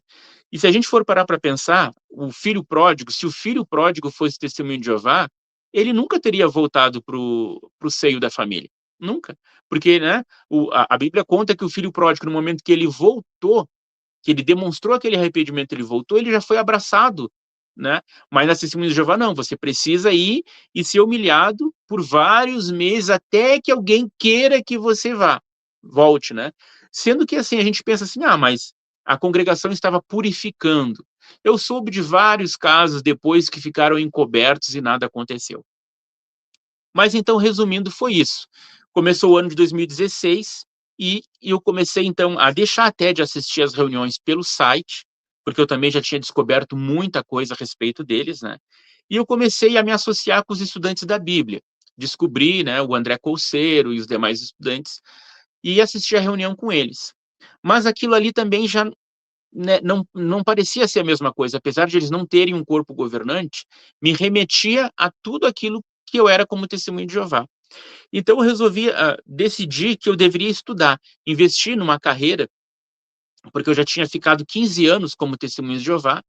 E se a gente for parar para pensar, o filho pródigo, se o filho pródigo fosse testemunho de Jeová, ele nunca teria voltado para o seio da família. Nunca. Porque, né, a Bíblia conta que o filho pródigo, no momento que ele voltou, que ele demonstrou aquele arrependimento, ele voltou, ele já foi abraçado, né? Mas na Testemunha de Jeová, não. Você precisa ir e ser humilhado por vários meses até que alguém queira que você volte, né? Sendo que, assim, a gente pensa assim, mas a congregação estava purificando. Eu soube de vários casos depois que ficaram encobertos e nada aconteceu. Mas então, resumindo, foi isso. Começou o ano de 2016 e eu comecei, então, a deixar até de assistir às reuniões pelo site, porque eu também já tinha descoberto muita coisa a respeito deles, né? E eu comecei a me associar com os estudantes da Bíblia. Descobri, né, o André Colseiro e os demais estudantes e assisti a reunião com eles. Mas aquilo ali também já, né, não parecia ser a mesma coisa, apesar de eles não terem um corpo governante, me remetia a tudo aquilo que eu era como testemunho de Jeová. Então eu resolvi decidir que eu deveria estudar, investir numa carreira, porque eu já tinha ficado 15 anos como testemunho de Jeová,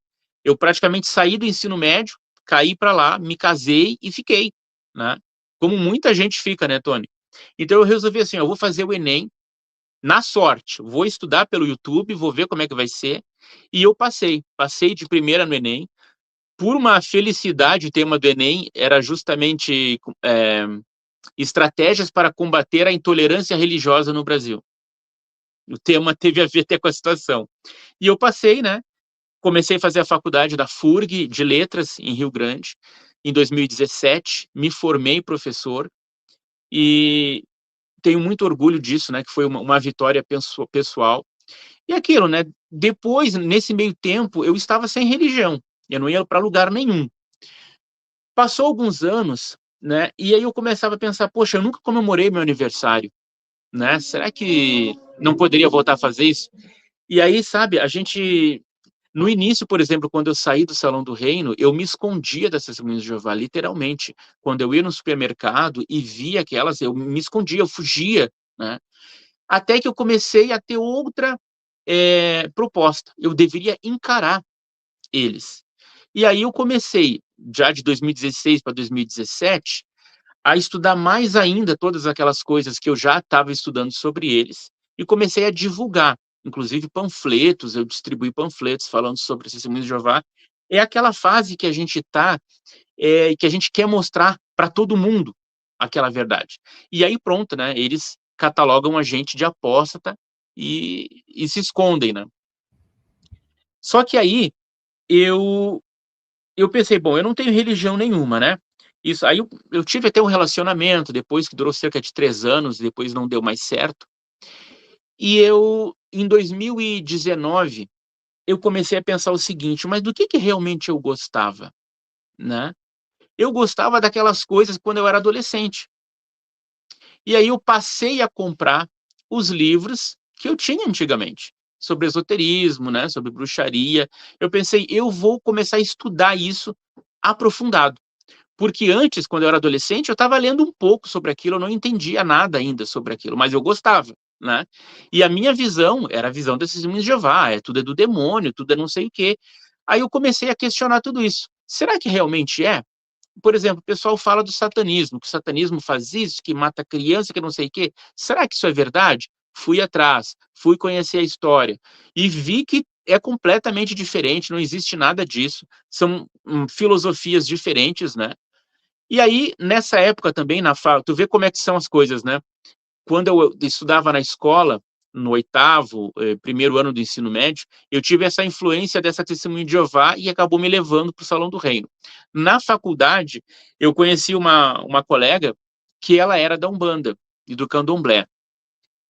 eu praticamente saí do ensino médio, caí para lá, me casei e fiquei, né? Como muita gente fica, né, Tony? Então eu resolvi assim, eu vou fazer o Enem, na sorte, vou estudar pelo YouTube, vou ver como é que vai ser, e eu passei de primeira no Enem. Por uma felicidade, o tema do Enem era justamente estratégias para combater a intolerância religiosa no Brasil. O tema teve a ver até com a situação. E eu passei, né? Comecei a fazer a faculdade da FURG de Letras em Rio Grande em 2017, me formei professor e tenho muito orgulho disso, né? Que foi uma vitória pessoal. E aquilo, né? Depois, nesse meio tempo, eu estava sem religião. Eu não ia para lugar nenhum. Passou alguns anos, né? E aí eu começava a pensar, poxa, eu nunca comemorei meu aniversário, né? Será que não poderia voltar a fazer isso? E aí, sabe, a gente no início, por exemplo, quando eu saí do Salão do Reino, eu me escondia dessas Testemunhas de Jeová, literalmente. Quando eu ia no supermercado e via aquelas, eu me escondia, eu fugia, né? Até que eu comecei a ter outra proposta. Eu deveria encarar eles. E aí eu comecei, já de 2016 para 2017, a estudar mais ainda todas aquelas coisas que eu já estava estudando sobre eles e comecei a divulgar, inclusive panfletos, eu distribuí panfletos falando sobre os Testemunhos de Jeová. É aquela fase que a gente está, que a gente quer mostrar para todo mundo aquela verdade. E aí pronto, né? Eles catalogam a gente de apóstata e se escondem, né? Só que aí eu pensei, bom, eu não tenho religião nenhuma, né? Isso, aí eu tive até um relacionamento, depois que durou cerca de 3 anos, depois não deu mais certo. E eu, em 2019, eu comecei a pensar o seguinte, mas do que realmente eu gostava, né? Eu gostava daquelas coisas quando eu era adolescente. E aí eu passei a comprar os livros que eu tinha antigamente, sobre esoterismo, né, sobre bruxaria. Eu pensei, eu vou começar a estudar isso aprofundado. Porque antes, quando eu era adolescente, eu estava lendo um pouco sobre aquilo, eu não entendia nada ainda sobre aquilo, mas eu gostava, né? E a minha visão era a visão desses Testemunhos de Jeová, tudo é do demônio, tudo é não sei o quê. Aí eu comecei a questionar tudo isso. Será que realmente é? Por exemplo, o pessoal fala do satanismo, que o satanismo faz isso, que mata criança, que não sei o quê. Será que isso é verdade? Fui atrás, fui conhecer a história e vi que é completamente diferente, não existe nada disso, são filosofias diferentes, né? E aí, nessa época também, tu vê como é que são as coisas, né? Quando eu estudava na escola, no oitavo, primeiro ano do ensino médio, eu tive essa influência dessa Testemunha de Jeová e acabou me levando para o Salão do Reino. Na faculdade, eu conheci uma colega que ela era da Umbanda e do Candomblé.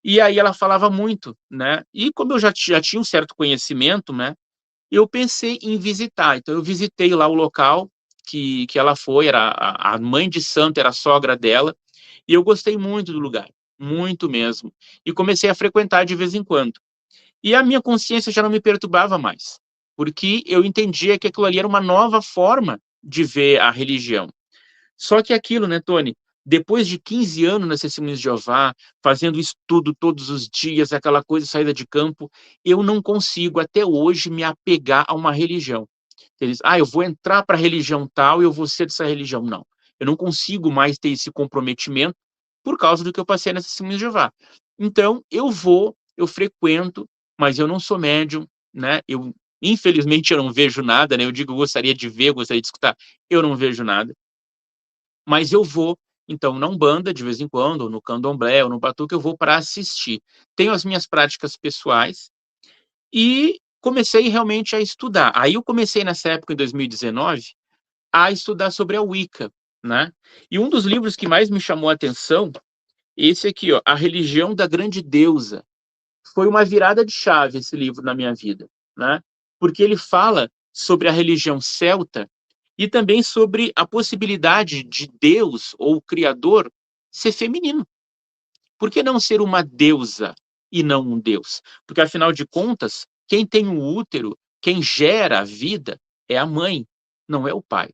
E aí ela falava muito, né? E como eu já tinha um certo conhecimento, né? Eu pensei em visitar. Então eu visitei lá o local que ela foi, era a mãe de santo, era a sogra dela, e eu gostei muito do lugar, muito mesmo. E comecei a frequentar de vez em quando. E a minha consciência já não me perturbava mais, porque eu entendia que aquilo ali era uma nova forma de ver a religião. Só que aquilo, né, Tony? Depois de 15 anos nas Testemunhas de Jeová, fazendo estudo todos os dias, aquela coisa, saída de campo, eu não consigo até hoje me apegar a uma religião. Eles, eu vou entrar para a religião tal e eu vou ser dessa religião. Não. Eu não consigo mais ter esse comprometimento por causa do que eu passei nas Testemunhas de Jeová. Então, eu frequento, mas eu não sou médium, né? Infelizmente, eu não vejo nada, né? Eu digo, eu gostaria de ver, gostaria de escutar, eu não vejo nada. Mas eu vou, então, na Umbanda, de vez em quando, ou no Candomblé, ou no Batuque, eu vou para assistir. Tenho as minhas práticas pessoais e comecei realmente a estudar. Aí eu comecei nessa época, em 2019, a estudar sobre a Wicca, né? E um dos livros que mais me chamou a atenção, esse aqui, ó, A Religião da Grande Deusa. Foi uma virada de chave esse livro na minha vida, né? Porque ele fala sobre a religião celta e também sobre a possibilidade de Deus ou o Criador ser feminino. Por que não ser uma deusa e não um Deus? Porque, afinal de contas, quem tem o útero, quem gera a vida, é a mãe, não é o pai.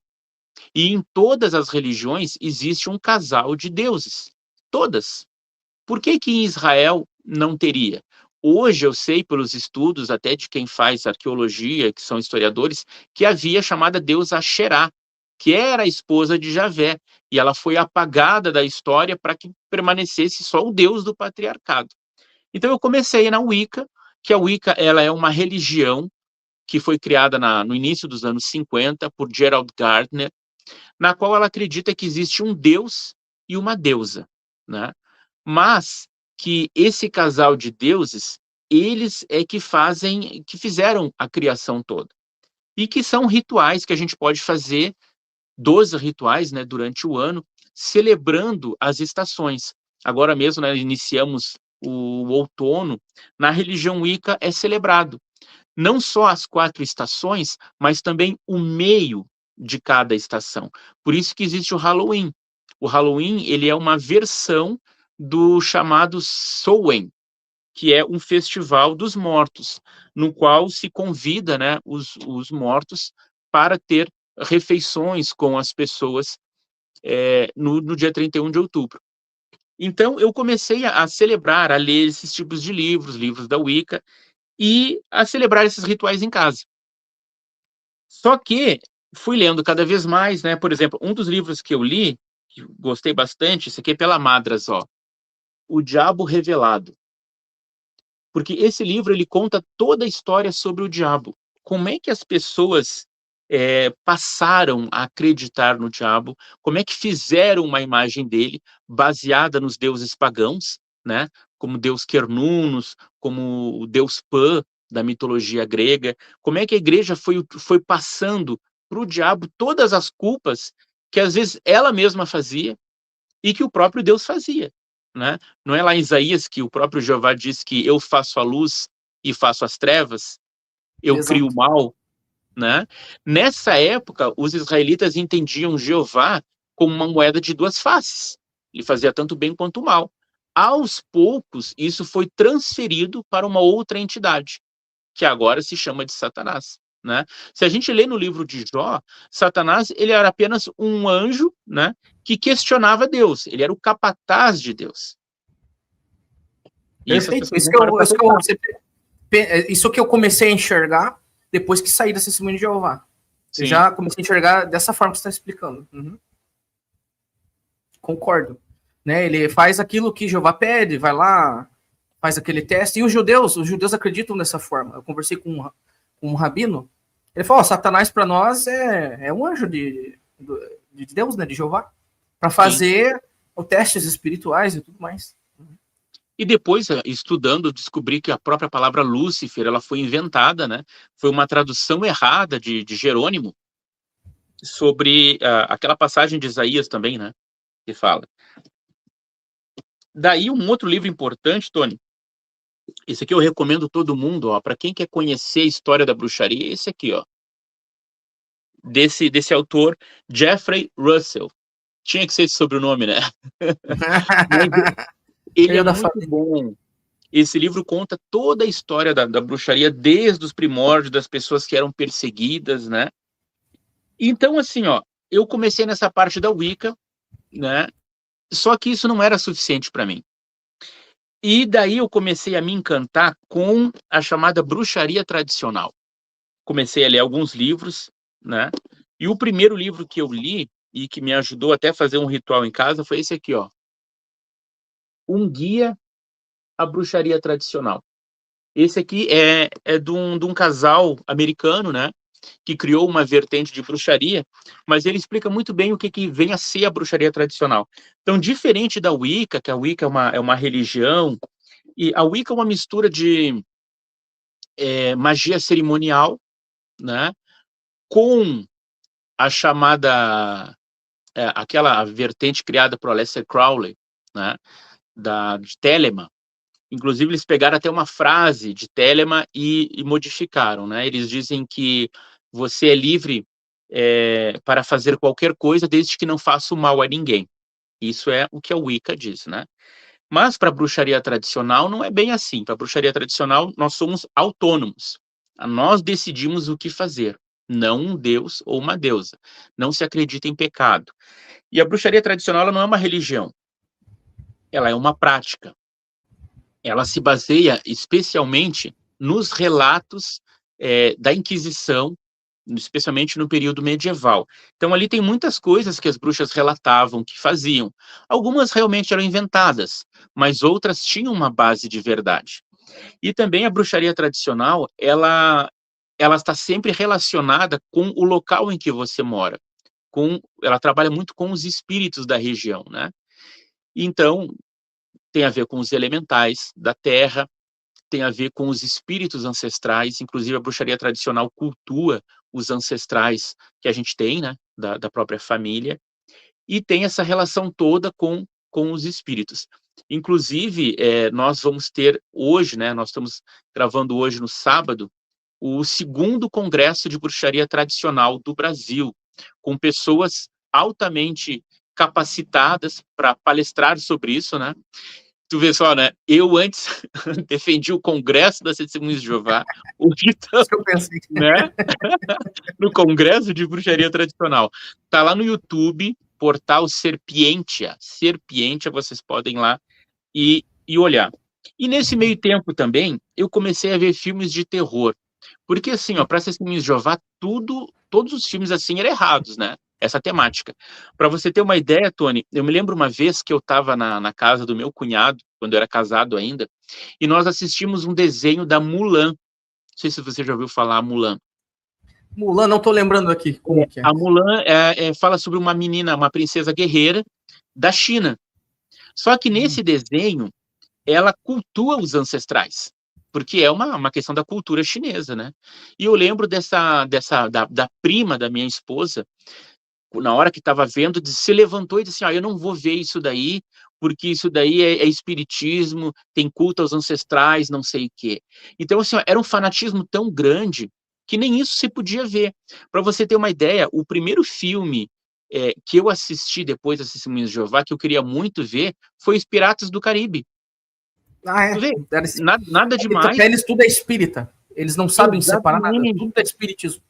E em todas as religiões existe um casal de deuses. Todas. Por que que em Israel não teria? Hoje eu sei pelos estudos até de quem faz arqueologia, que são historiadores, que havia a chamada deusa Asherá, que era a esposa de Javé, e ela foi apagada da história para que permanecesse só o deus do patriarcado. Então eu comecei na Wicca, que a Wicca ela é uma religião que foi criada no início dos anos 50 por Gerald Gardner, na qual ela acredita que existe um deus e uma deusa, né? Mas que esse casal de deuses, eles é que fizeram a criação toda. E que são rituais que a gente pode fazer, 12 rituais, né, durante o ano, celebrando as estações. Agora mesmo, né, iniciamos o outono, na religião Wicca é celebrado não só as 4 estações, mas também o meio de cada estação. Por isso que existe o Halloween. O Halloween, ele é uma versão do chamado Samhain, que é um festival dos mortos, no qual se convida, né, os mortos para ter refeições com as pessoas no dia 31 de outubro. Então, eu comecei a celebrar, a ler esses tipos de livros da Wicca, e a celebrar esses rituais em casa. Só que fui lendo cada vez mais, né? Por exemplo, um dos livros que eu li, que gostei bastante, esse aqui é pela Madras, ó, O Diabo Revelado. Porque esse livro ele conta toda a história sobre o diabo. Como é que as pessoas passaram a acreditar no diabo? Como é que fizeram uma imagem dele baseada nos deuses pagãos, né? Como Deus Cernunnos, como o Deus Pan da mitologia grega? Como é que a igreja foi passando para o diabo todas as culpas que às vezes ela mesma fazia e que o próprio Deus fazia, né? Não é lá em Isaías que o próprio Jeová diz que eu faço a luz e faço as trevas, eu crio o mal, né? Nessa época, os israelitas entendiam Jeová como uma moeda de duas faces. Ele fazia tanto bem quanto mal. Aos poucos, isso foi transferido para uma outra entidade, que agora se chama de Satanás, né? Se a gente lê no livro de Jó, Satanás ele era apenas um anjo, né, que questionava Deus. Ele era o capataz de Deus. Perfeito. Isso que eu comecei a enxergar depois que saí da Testemunha de Jeová. Sim. Eu já comecei a enxergar dessa forma que você está explicando. Uhum. Concordo. Né? Ele faz aquilo que Jeová pede, vai lá, faz aquele teste. E os judeus acreditam dessa forma. Eu conversei com com um rabino, ele falou, Satanás para nós é um anjo de Deus, né, de Jeová, para fazer testes espirituais e tudo mais. E depois, estudando, descobri que a própria palavra Lúcifer, ela foi inventada, né? Foi uma tradução errada de Jerônimo sobre aquela passagem de Isaías também, né? Que fala. Daí um outro livro importante, Tony, esse aqui eu recomendo todo mundo, ó, para quem quer conhecer a história da bruxaria, esse aqui, ó. Desse autor, Jeffrey Russell. Tinha que ser esse sobrenome, né? Ele é muito bom. Esse livro conta toda a história da bruxaria, desde os primórdios, das pessoas que eram perseguidas, né? Então, assim, ó, eu comecei nessa parte da Wicca, né? Só que isso não era suficiente para mim. E daí eu comecei a me encantar com a chamada bruxaria tradicional. Comecei a ler alguns livros, né? E o primeiro livro que eu li, e que me ajudou até a fazer um ritual em casa, foi esse aqui, ó. Um Guia à Bruxaria Tradicional. Esse aqui é de um casal americano, né? Que criou uma vertente de bruxaria, mas ele explica muito bem o que vem a ser a bruxaria tradicional. Então, diferente da Wicca, que a Wicca é uma religião, e a Wicca é uma mistura de magia cerimonial, né? Com a chamada, aquela vertente criada por Aleister Crowley, né? De Telemann. Inclusive, eles pegaram até uma frase de Telemann e modificaram, né? Eles dizem que você é livre para fazer qualquer coisa desde que não faça o mal a ninguém. Isso é o que a Wicca diz, né? Mas para a bruxaria tradicional não é bem assim. Para a bruxaria tradicional, nós somos autônomos. Nós decidimos o que fazer, não um deus ou uma deusa. Não se acredita em pecado. E a bruxaria tradicional ela não é uma religião. Ela é uma prática. Ela se baseia especialmente nos relatos da Inquisição, especialmente no período medieval. Então, ali tem muitas coisas que as bruxas relatavam, que faziam. Algumas realmente eram inventadas, mas outras tinham uma base de verdade. E também a bruxaria tradicional, ela está sempre relacionada com o local em que você mora. Ela trabalha muito com os espíritos da região, né? Então, tem a ver com os elementais da terra, tem a ver com os espíritos ancestrais, inclusive a bruxaria tradicional cultua os ancestrais que a gente tem, né, da própria família, e tem essa relação toda com os espíritos. Inclusive, nós vamos ter hoje, né, nós estamos gravando hoje no sábado, o 2º Congresso de Bruxaria Tradicional do Brasil, com pessoas altamente capacitadas para palestrar sobre isso, né? Tu vê só, né? Eu antes defendi o Congresso das Testemunhas de Jeová, hoje estamos, né? No Congresso de Bruxaria Tradicional. Tá lá no YouTube, portal Serpientia, vocês podem ir lá e olhar. E nesse meio tempo também, eu comecei a ver filmes de terror. Porque assim, ó, para Testemunhas de Jeová, todos os filmes assim eram errados, né? Essa temática. Para você ter uma ideia, Tony, eu me lembro uma vez que eu estava na casa do meu cunhado, quando eu era casado ainda, e nós assistimos um desenho da Mulan. Não sei se você já ouviu falar Mulan. Mulan, não estou lembrando aqui como que é. A Mulan fala sobre uma menina, uma princesa guerreira da China. Só que nesse desenho, ela cultua os ancestrais, porque é uma questão da cultura chinesa, né? E eu lembro da prima da minha esposa, na hora que estava vendo, se levantou e disse assim, eu não vou ver isso daí, porque isso daí é espiritismo, tem culto aos ancestrais, não sei o quê. Então, assim, era um fanatismo tão grande que nem isso se podia ver. Para você ter uma ideia, o primeiro filme que eu assisti depois das Testemunhas de Jeová, que eu queria muito ver, foi Os Piratas do Caribe. Nada demais. Eles tudo é espírita. Eles não sabem separar nada, tudo é espiritismo.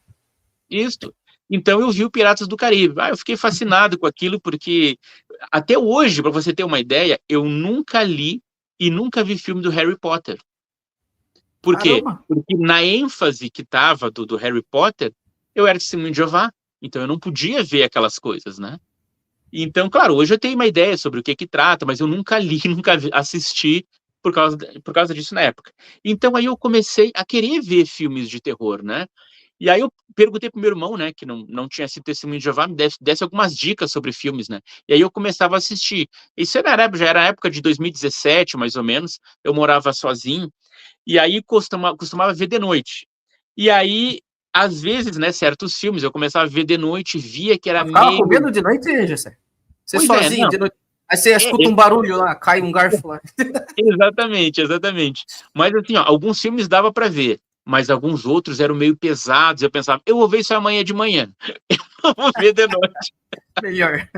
Isso. Então eu vi o Piratas do Caribe. Eu fiquei fascinado com aquilo, porque até hoje, para você ter uma ideia, eu nunca li e nunca vi filme do Harry Potter. Por quê? Porque na ênfase que estava do Harry Potter, eu era testemunho de Jeová, então eu não podia ver aquelas coisas, né? Então, claro, hoje eu tenho uma ideia sobre o que trata, mas eu nunca li, nunca assisti por causa disso na época. Então aí eu comecei a querer ver filmes de terror, né? E aí eu perguntei pro meu irmão, né, que não tinha sido testemunho de Jeová, me desse algumas dicas sobre filmes, né? E aí eu começava a assistir. Isso já era a época de 2017, mais ou menos. Eu morava sozinho. E aí costumava ver de noite. E aí, às vezes, né, certos filmes eu começava a ver de noite, via que era Eu ficava com meio... medo de noite, Gessé? Você Pois é, sozinho não. de noite. Aí você escuta um barulho lá, cai um garfo lá. Exatamente, exatamente. Mas assim, ó, alguns filmes dava para ver, mas alguns outros eram meio pesados. Eu pensava, eu vou ver isso amanhã de manhã. Eu vou ver de noite. Melhor.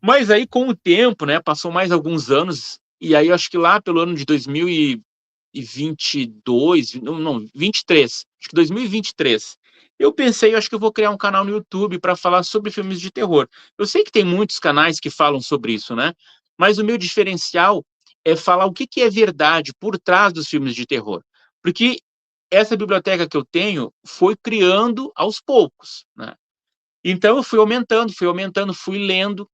Mas aí, com o tempo, né, passou mais alguns anos, e aí eu acho que lá pelo ano de 2022, não, 23, acho que 2023, eu pensei, eu acho que eu vou criar um canal no YouTube para falar sobre filmes de terror. Eu sei que tem muitos canais que falam sobre isso, né? Mas o meu diferencial é falar o que é verdade por trás dos filmes de terror. Porque essa biblioteca que eu tenho foi criando aos poucos, né? Então eu fui aumentando, fui lendo,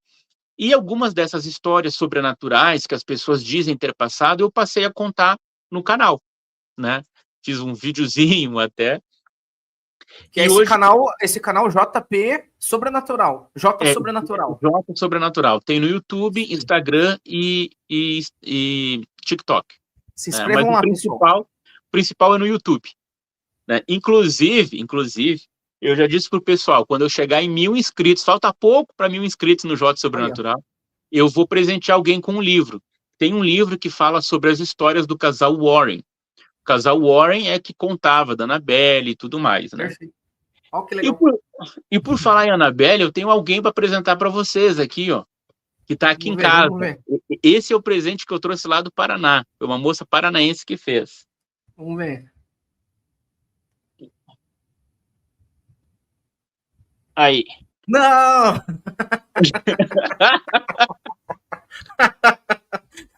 e algumas dessas histórias sobrenaturais que as pessoas dizem ter passado, eu passei a contar no canal, né? Fiz um videozinho até. Que é E hoje esse canal JP Sobrenatural. J é Sobrenatural. Jota Sobrenatural. Tem no YouTube, Instagram e TikTok. Se Né? Mas inscrevam lá, pessoal. o principal é no YouTube. Né? Inclusive, eu já disse pro pessoal, quando eu chegar em 1.000 inscritos, falta pouco para 1.000 inscritos no Jota Sobrenatural, eu vou presentear alguém com um livro. Tem um livro que fala sobre as histórias do casal Warren. O casal Warren é que contava da Annabelle e tudo mais, né? Perfeito. Olha que E legal. por falar em Annabelle, eu tenho alguém para apresentar para vocês aqui, ó, que está aqui em casa. Vamos ver. Esse é o presente que eu trouxe lá do Paraná. Foi uma moça paranaense que fez. Vamos ver. Aí. Não!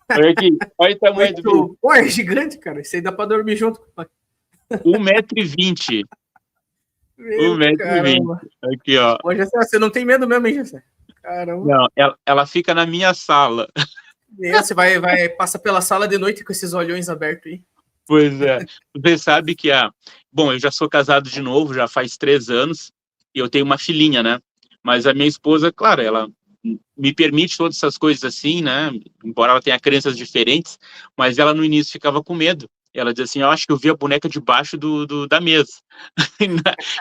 Olha aqui. Olha o tamanho do bicho. Pô, é gigante, cara. Isso aí dá pra dormir junto. 1,20 m. 1,20 m. Aqui, ó. Pô, Gessé, você não tem medo mesmo, hein, Gessé? Caramba. Não, ela fica na minha sala. Você passa pela sala de noite com esses olhões abertos aí. Pois é. Você sabe que Bom, eu já sou casado de novo, já faz 3 anos, e eu tenho uma filhinha, né? Mas a minha esposa, claro, ela me permite todas essas coisas assim, né? Embora ela tenha crenças diferentes, mas ela no início ficava com medo. Ela dizia assim, eu acho que eu vi a boneca debaixo da mesa.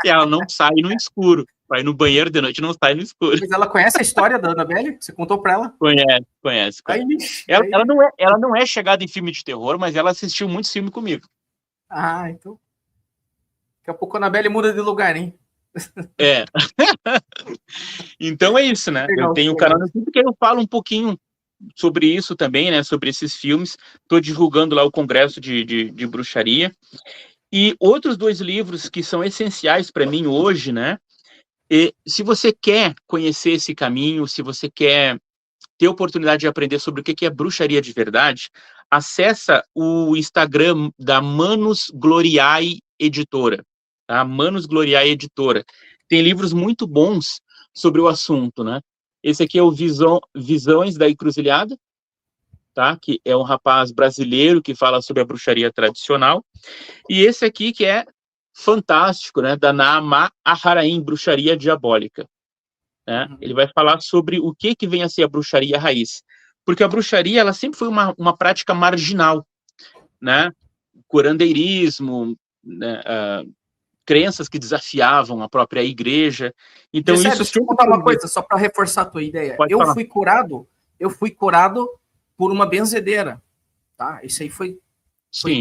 E ela não sai no escuro. Vai no banheiro de noite e não sai no escuro. Mas ela conhece a história da Annabelle? Você contou pra ela? Conhece. Aí, Ela não é chegada em filme de terror, mas ela assistiu muitos filmes comigo. Ah, então. Daqui a pouco a Annabelle muda de lugar, hein? É. Então é isso, né? Legal, eu tenho o canal no YouTube que eu falo um pouquinho sobre isso também, né? Sobre esses filmes. Estou divulgando lá o Congresso de Bruxaria. E outros 2 livros que são essenciais para mim hoje, né? E se você quer conhecer esse caminho, se você quer ter oportunidade de aprender sobre o que é bruxaria de verdade, acessa o Instagram da Manus Gloriae Editora. Tá? Manus Gloriae Editora. Tem livros muito bons sobre o assunto, né? Esse aqui é o Visões da Encruzilhada, tá? Que é um rapaz brasileiro que fala sobre a bruxaria tradicional. E esse aqui que é fantástico, né? Da Naamá Aharaim, Bruxaria Diabólica. Né? Ele vai falar sobre o que vem a ser a bruxaria raiz. Porque a bruxaria, ela sempre foi uma prática marginal, né? Curandeirismo, né? Crenças que desafiavam a própria igreja. Então, Gessé, isso deixa eu sempre... contar uma coisa, só para reforçar a tua ideia. Pode falar. Eu fui curado por uma benzedeira, tá? Isso aí foi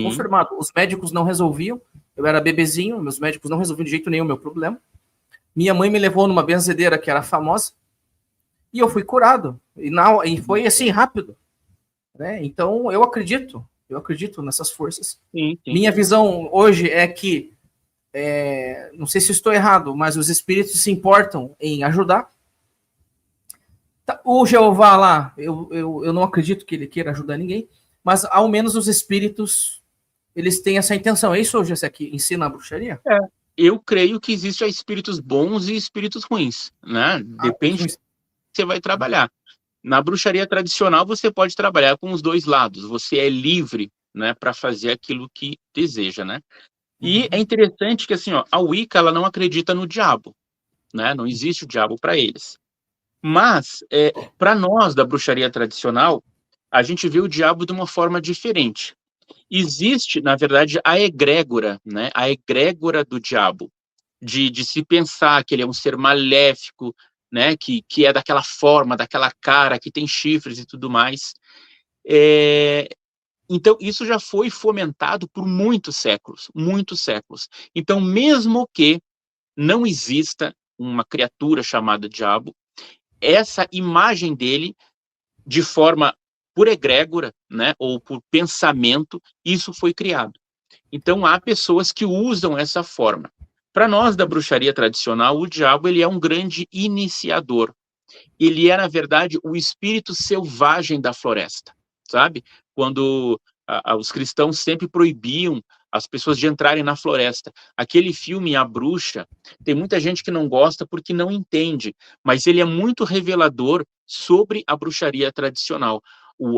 confirmado. Os médicos não resolviam, eu era bebezinho, meus médicos não resolviam de jeito nenhum o meu problema. Minha mãe me levou numa benzedeira que era famosa e eu fui curado. E foi assim, rápido. Né? Então, eu acredito nessas forças. Sim. Minha visão hoje é que, não sei se estou errado, mas os espíritos se importam em ajudar. O Jeová lá, eu não acredito que ele queira ajudar ninguém, mas ao menos os espíritos, eles têm essa intenção. É isso, Gessé, que ensina a bruxaria? Eu creio que existem espíritos bons e espíritos ruins, né? Depende de que você vai trabalhar. Na bruxaria tradicional, você pode trabalhar com os dois lados. Você é livre, né, para fazer aquilo que deseja, né? E é interessante que, assim, ó, a Wicca, ela não acredita no diabo, né? Não existe o diabo para eles. Mas, para nós, da bruxaria tradicional, a gente vê o diabo de uma forma diferente. Existe, na verdade, a egrégora, né? A egrégora do diabo, de se pensar que ele é um ser maléfico, né? Que é daquela forma, daquela cara, que tem chifres e tudo mais. Então, isso já foi fomentado por muitos séculos, muitos séculos. Então, mesmo que não exista uma criatura chamada diabo, essa imagem dele, de forma por egrégora, né, ou por pensamento, isso foi criado. Então, há pessoas que usam essa forma. Para nós da bruxaria tradicional, o diabo ele é um grande iniciador. Ele é, na verdade, o espírito selvagem da floresta, sabe? Quando os cristãos sempre proibiam as pessoas de entrarem na floresta. Aquele filme A Bruxa, tem muita gente que não gosta porque não entende, mas ele é muito revelador sobre a bruxaria tradicional.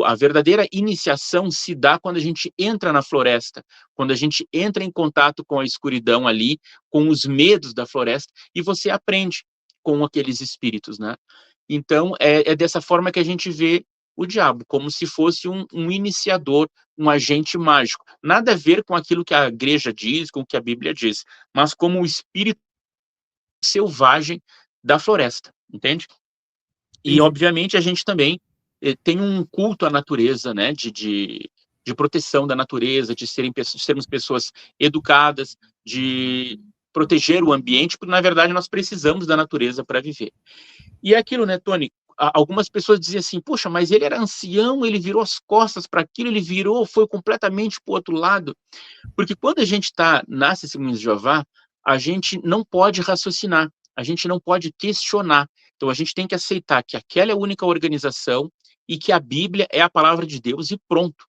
A verdadeira iniciação se dá quando a gente entra na floresta, quando a gente entra em contato com a escuridão ali, com os medos da floresta, e você aprende com aqueles espíritos, né? Então, é dessa forma que a gente vê o diabo, como se fosse um iniciador, um agente mágico. Nada a ver com aquilo que a igreja diz, com o que a Bíblia diz, mas como o espírito selvagem da floresta, entende? E, obviamente, a gente também tem um culto à natureza, né, de proteção da natureza, de sermos pessoas educadas, de proteger o ambiente, porque, na verdade, nós precisamos da natureza para viver. E é aquilo, né, Tony? Algumas pessoas diziam assim, poxa, mas ele era ancião, ele virou as costas para aquilo, foi completamente para o outro lado. Porque quando a gente está nas Testemunhas de Jeová, a gente não pode raciocinar, a gente não pode questionar. Então a gente tem que aceitar que aquela é a única organização e que a Bíblia é a palavra de Deus e pronto.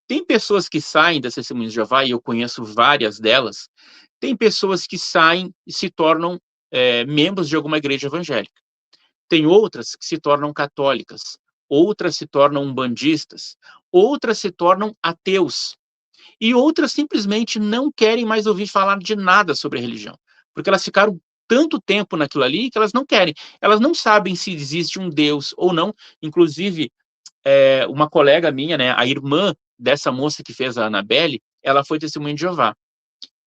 Tem pessoas que saem das Testemunhas de Jeová, e eu conheço várias delas, tem pessoas que saem e se tornam membros de alguma igreja evangélica. Tem outras que se tornam católicas, outras se tornam umbandistas, outras se tornam ateus, e outras simplesmente não querem mais ouvir falar de nada sobre a religião, porque elas ficaram tanto tempo naquilo ali que elas não querem. Elas não sabem se existe um Deus ou não. Inclusive, uma colega minha, né, a irmã dessa moça que fez a Annabelle, ela foi testemunha de Jeová.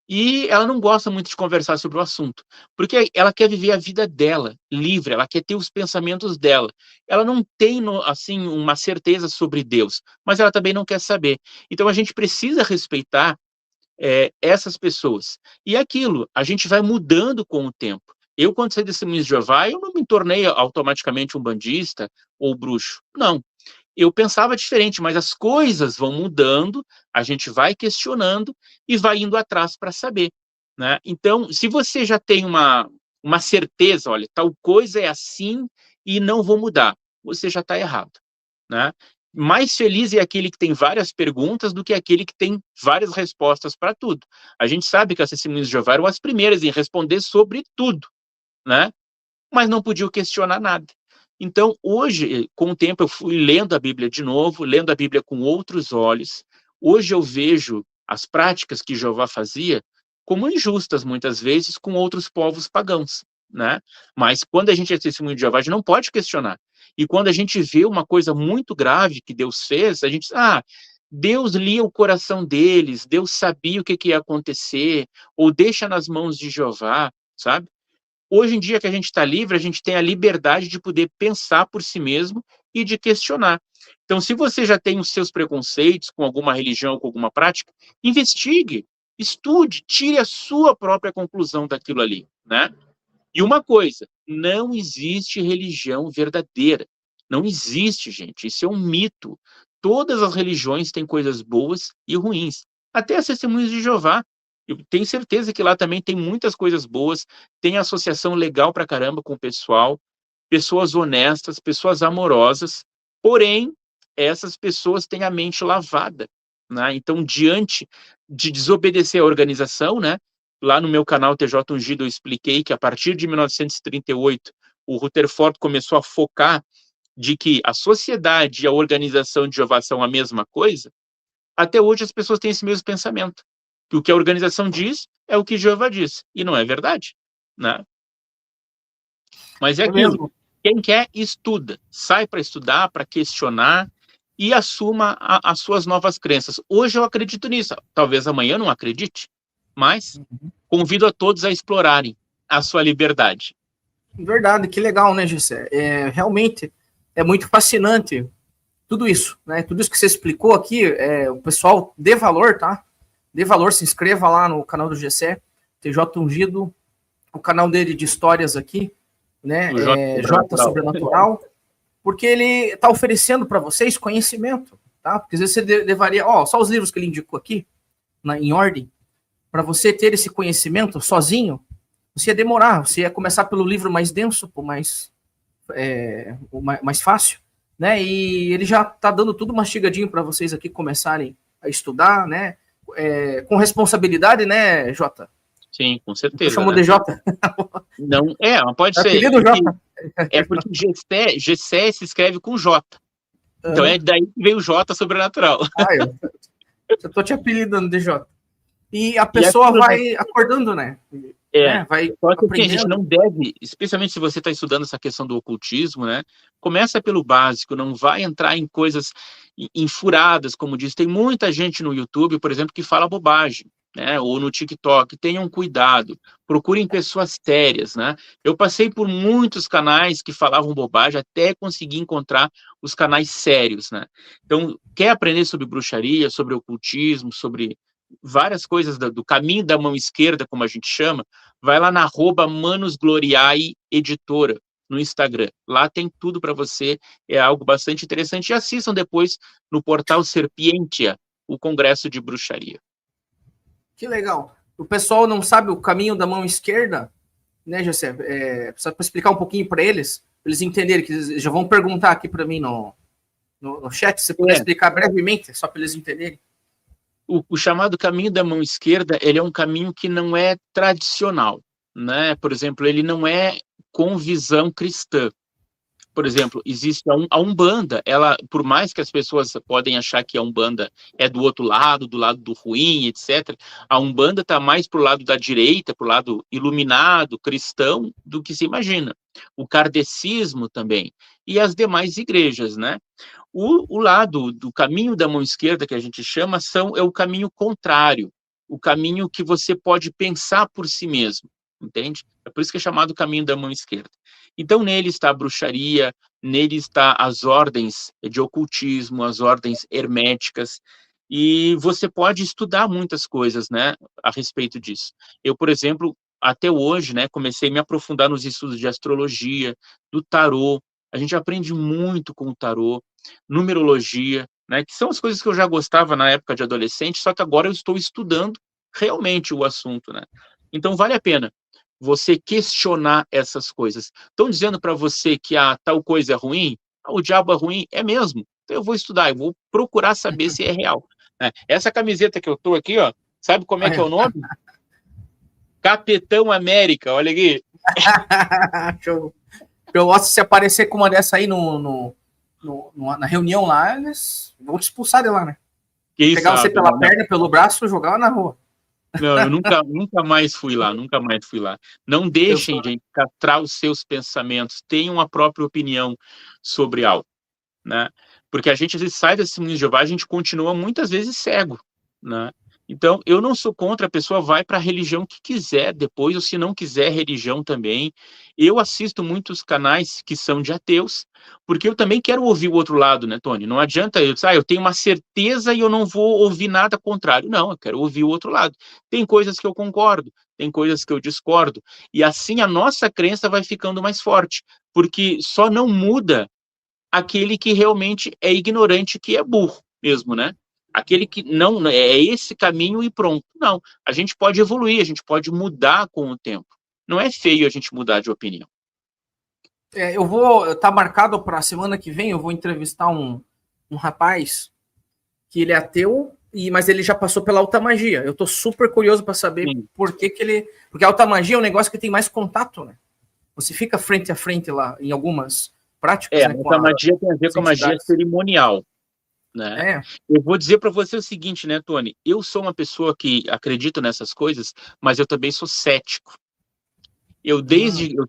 E ela não gosta muito de conversar sobre o assunto, porque ela quer viver a vida dela, livre, ela quer ter os pensamentos dela. Ela não tem, assim, uma certeza sobre Deus, mas ela também não quer saber. Então a gente precisa respeitar essas pessoas. E aquilo, a gente vai mudando com o tempo. Eu, quando saí desse Testemunhas de Jeová, eu não me tornei automaticamente um bandista ou bruxo. Não. Eu pensava diferente, mas as coisas vão mudando, a gente vai questionando e vai indo atrás para saber, né? Então, se você já tem uma certeza, olha, tal coisa é assim e não vou mudar, você já está errado, né? Mais feliz é aquele que tem várias perguntas do que aquele que tem várias respostas para tudo. A gente sabe que as Testemunhas de Jeová eram as primeiras em responder sobre tudo, né? Mas não podiam questionar nada. Então, hoje, com o tempo, eu fui lendo a Bíblia de novo, lendo a Bíblia com outros olhos. Hoje eu vejo as práticas que Jeová fazia como injustas, muitas vezes, com outros povos pagãos, né? Mas quando a gente é testemunho de Jeová, a gente não pode questionar. E quando a gente vê uma coisa muito grave que Deus fez, a gente diz, Deus lia o coração deles, Deus sabia o que ia acontecer, ou deixa nas mãos de Jeová, sabe? Hoje em dia que a gente está livre, a gente tem a liberdade de poder pensar por si mesmo e de questionar. Então, se você já tem os seus preconceitos com alguma religião, com alguma prática, investigue, estude, tire a sua própria conclusão daquilo ali, né? E uma coisa, não existe religião verdadeira. Não existe, gente. Isso é um mito. Todas as religiões têm coisas boas e ruins. Até as Testemunhas de Jeová. Eu tenho certeza que lá também tem muitas coisas boas, tem associação legal pra caramba com o pessoal, pessoas honestas, pessoas amorosas, porém, essas pessoas têm a mente lavada, né? Então, diante de desobedecer a organização, né? Lá no meu canal TJ Ungido eu expliquei que a partir de 1938 o Rutherford começou a focar de que a sociedade e a organização de Jeová são a mesma coisa, até hoje as pessoas têm esse mesmo pensamento, que o que a organização diz é o que Jeová diz, e não é verdade, né? Mas é É aquilo, mesmo. quem quer, estuda, sai para estudar, para questionar, e assuma as suas novas crenças. Hoje eu acredito nisso, talvez amanhã eu não acredite, mas convido a todos a explorarem a sua liberdade. Verdade, que legal, né, Gessé? Realmente é muito fascinante tudo isso, né? Tudo isso que você explicou aqui, o pessoal dê valor, tá? Dê valor, se inscreva lá no canal do Gessé, TJ Ungido, o canal dele de histórias aqui, né? J Sobrenatural, porque ele está oferecendo para vocês conhecimento, tá? Porque às vezes você deveria, só os livros que ele indicou aqui, em ordem, para você ter esse conhecimento sozinho, você ia demorar, você ia começar pelo livro mais denso, mais fácil, né? E ele já está dando tudo mastigadinho para vocês aqui começarem a estudar, né? Com responsabilidade, né, Jota? Sim, com certeza. Você chamou de Jota? Não, pode ser. Apelido Jota. É porque Gessé se escreve com J. Então é daí que veio o J sobrenatural. Eu tô te apelidando de Jota. E a pessoa vai acordando, né? Vai só que a gente não deve, especialmente se você está estudando essa questão do ocultismo, né? Começa pelo básico, não vai entrar em coisas enfuradas, como diz. Tem muita gente no YouTube, por exemplo, que fala bobagem, né? Ou no TikTok. Tenham cuidado, procurem pessoas sérias, né? Eu passei por muitos canais que falavam bobagem até conseguir encontrar os canais sérios, né? Então, quer aprender sobre bruxaria, sobre ocultismo, sobre várias coisas do caminho da mão esquerda, como a gente chama, vai lá na @manusgloriae editora no Instagram. Lá tem tudo para você, é algo bastante interessante. E assistam depois no portal Serpientia, o Congresso de Bruxaria. Que legal. O pessoal não sabe o caminho da mão esquerda, né, Jessé? Precisa explicar um pouquinho para eles entenderem, que eles já vão perguntar aqui para mim no chat, se você puder explicar brevemente, só para eles entenderem. O chamado caminho da mão esquerda, ele é um caminho que não é tradicional, né? Por exemplo, ele não é com visão cristã. Por exemplo, existe a Umbanda, ela, por mais que as pessoas podem achar que a Umbanda é do outro lado, do lado do ruim, etc., a Umbanda está mais para o lado da direita, para o lado iluminado, cristão, do que se imagina. O kardecismo também, e as demais igrejas, né? O lado do caminho da mão esquerda, que a gente chama, é o caminho contrário, o caminho que você pode pensar por si mesmo, entende? É por isso que é chamado caminho da mão esquerda. Então, nele está a bruxaria, nele está as ordens de ocultismo, as ordens herméticas, e você pode estudar muitas coisas, né, a respeito disso. Eu, por exemplo, até hoje, né, comecei a me aprofundar nos estudos de astrologia, do tarô. A gente aprende muito com o tarô, numerologia, né, que são as coisas que eu já gostava na época de adolescente, só que agora eu estou estudando realmente o assunto, né? Então, vale a pena você questionar essas coisas. Estão dizendo para você que tal coisa é ruim? O diabo é ruim? É mesmo. Então eu vou estudar, eu vou procurar saber se é real. Essa camiseta que eu tô aqui, ó, sabe como é que é o nome? Capitão América, olha aqui. Eu gosto de se aparecer com uma dessa aí na reunião lá, eles vão te expulsar de lá, né? Pegar você pela perna, pelo braço, jogar lá na rua. Não, eu nunca mais fui lá. Não deixem, gente, castrar os seus pensamentos. Tenham a própria opinião sobre algo, né? Porque a gente, às vezes, sai desse mundo de Jeová, a gente continua, muitas vezes, cego, né? Então, eu não sou contra, a pessoa vai para a religião que quiser depois, ou se não quiser religião também. Eu assisto muitos canais que são de ateus, porque eu também quero ouvir o outro lado, né, Tony? Não adianta eu tenho uma certeza e eu não vou ouvir nada contrário. Não, eu quero ouvir o outro lado. Tem coisas que eu concordo, tem coisas que eu discordo. E assim a nossa crença vai ficando mais forte, porque só não muda aquele que realmente é ignorante, que é burro mesmo, né? Aquele que não é esse caminho e pronto. Não, a gente pode evoluir, a gente pode mudar com o tempo. Não é feio a gente mudar de opinião. Tá marcado para a semana que vem, eu vou entrevistar um rapaz que ele é ateu, mas ele já passou pela alta magia. Eu tô super curioso para saber por que ele... Porque a alta magia é um negócio que tem mais contato, né? Você fica frente a frente lá em algumas práticas, né, A magia tem a ver as com a magia entidades. cerimonial, né? É. Eu vou dizer para você o seguinte, né, Tony? Eu sou uma pessoa que acredita nessas coisas, mas eu também sou cético. Eu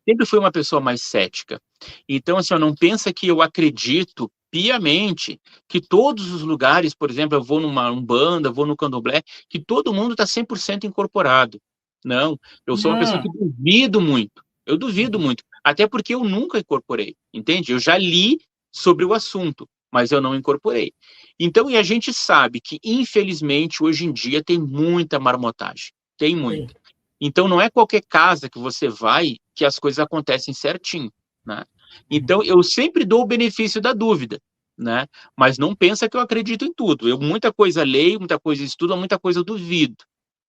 sempre fui uma pessoa mais cética. Então, assim, não pensa que eu acredito piamente que todos os lugares, por exemplo, eu vou numa umbanda, vou no candomblé, que todo mundo está 100% incorporado. Não, eu sou uma pessoa que duvido muito. Eu duvido muito, até porque eu nunca incorporei, entende? Eu já li sobre o assunto, mas eu não incorporei. Então, e a gente sabe que, infelizmente, hoje em dia tem muita marmotagem. Tem Sim. muita. Então, não é qualquer casa que você vai que as coisas acontecem certinho, né? Então, eu sempre dou o benefício da dúvida, né? Mas não pensa que eu acredito em tudo. Eu muita coisa leio, muita coisa estudo, muita coisa eu duvido.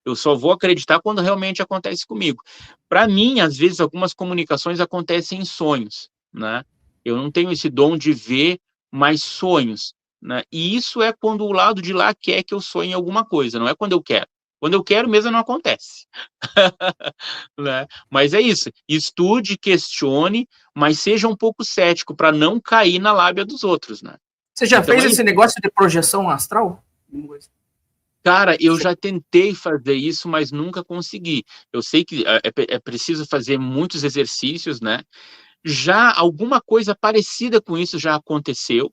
Eu só vou acreditar quando realmente acontece comigo. Para mim, às vezes, algumas comunicações acontecem em sonhos, né? Eu não tenho esse dom de ver mais sonhos, né? E isso é quando o lado de lá quer que eu sonhe alguma coisa, não é quando eu quero. Quando eu quero mesmo, não acontece. Né? Mas é isso. Estude, questione, mas seja um pouco cético para não cair na lábia dos outros, né? Você já Então fez é esse isso. negócio de projeção astral? Cara, eu já tentei fazer isso, mas nunca consegui. Eu sei que é preciso fazer muitos exercícios, né? Já alguma coisa parecida com isso já aconteceu,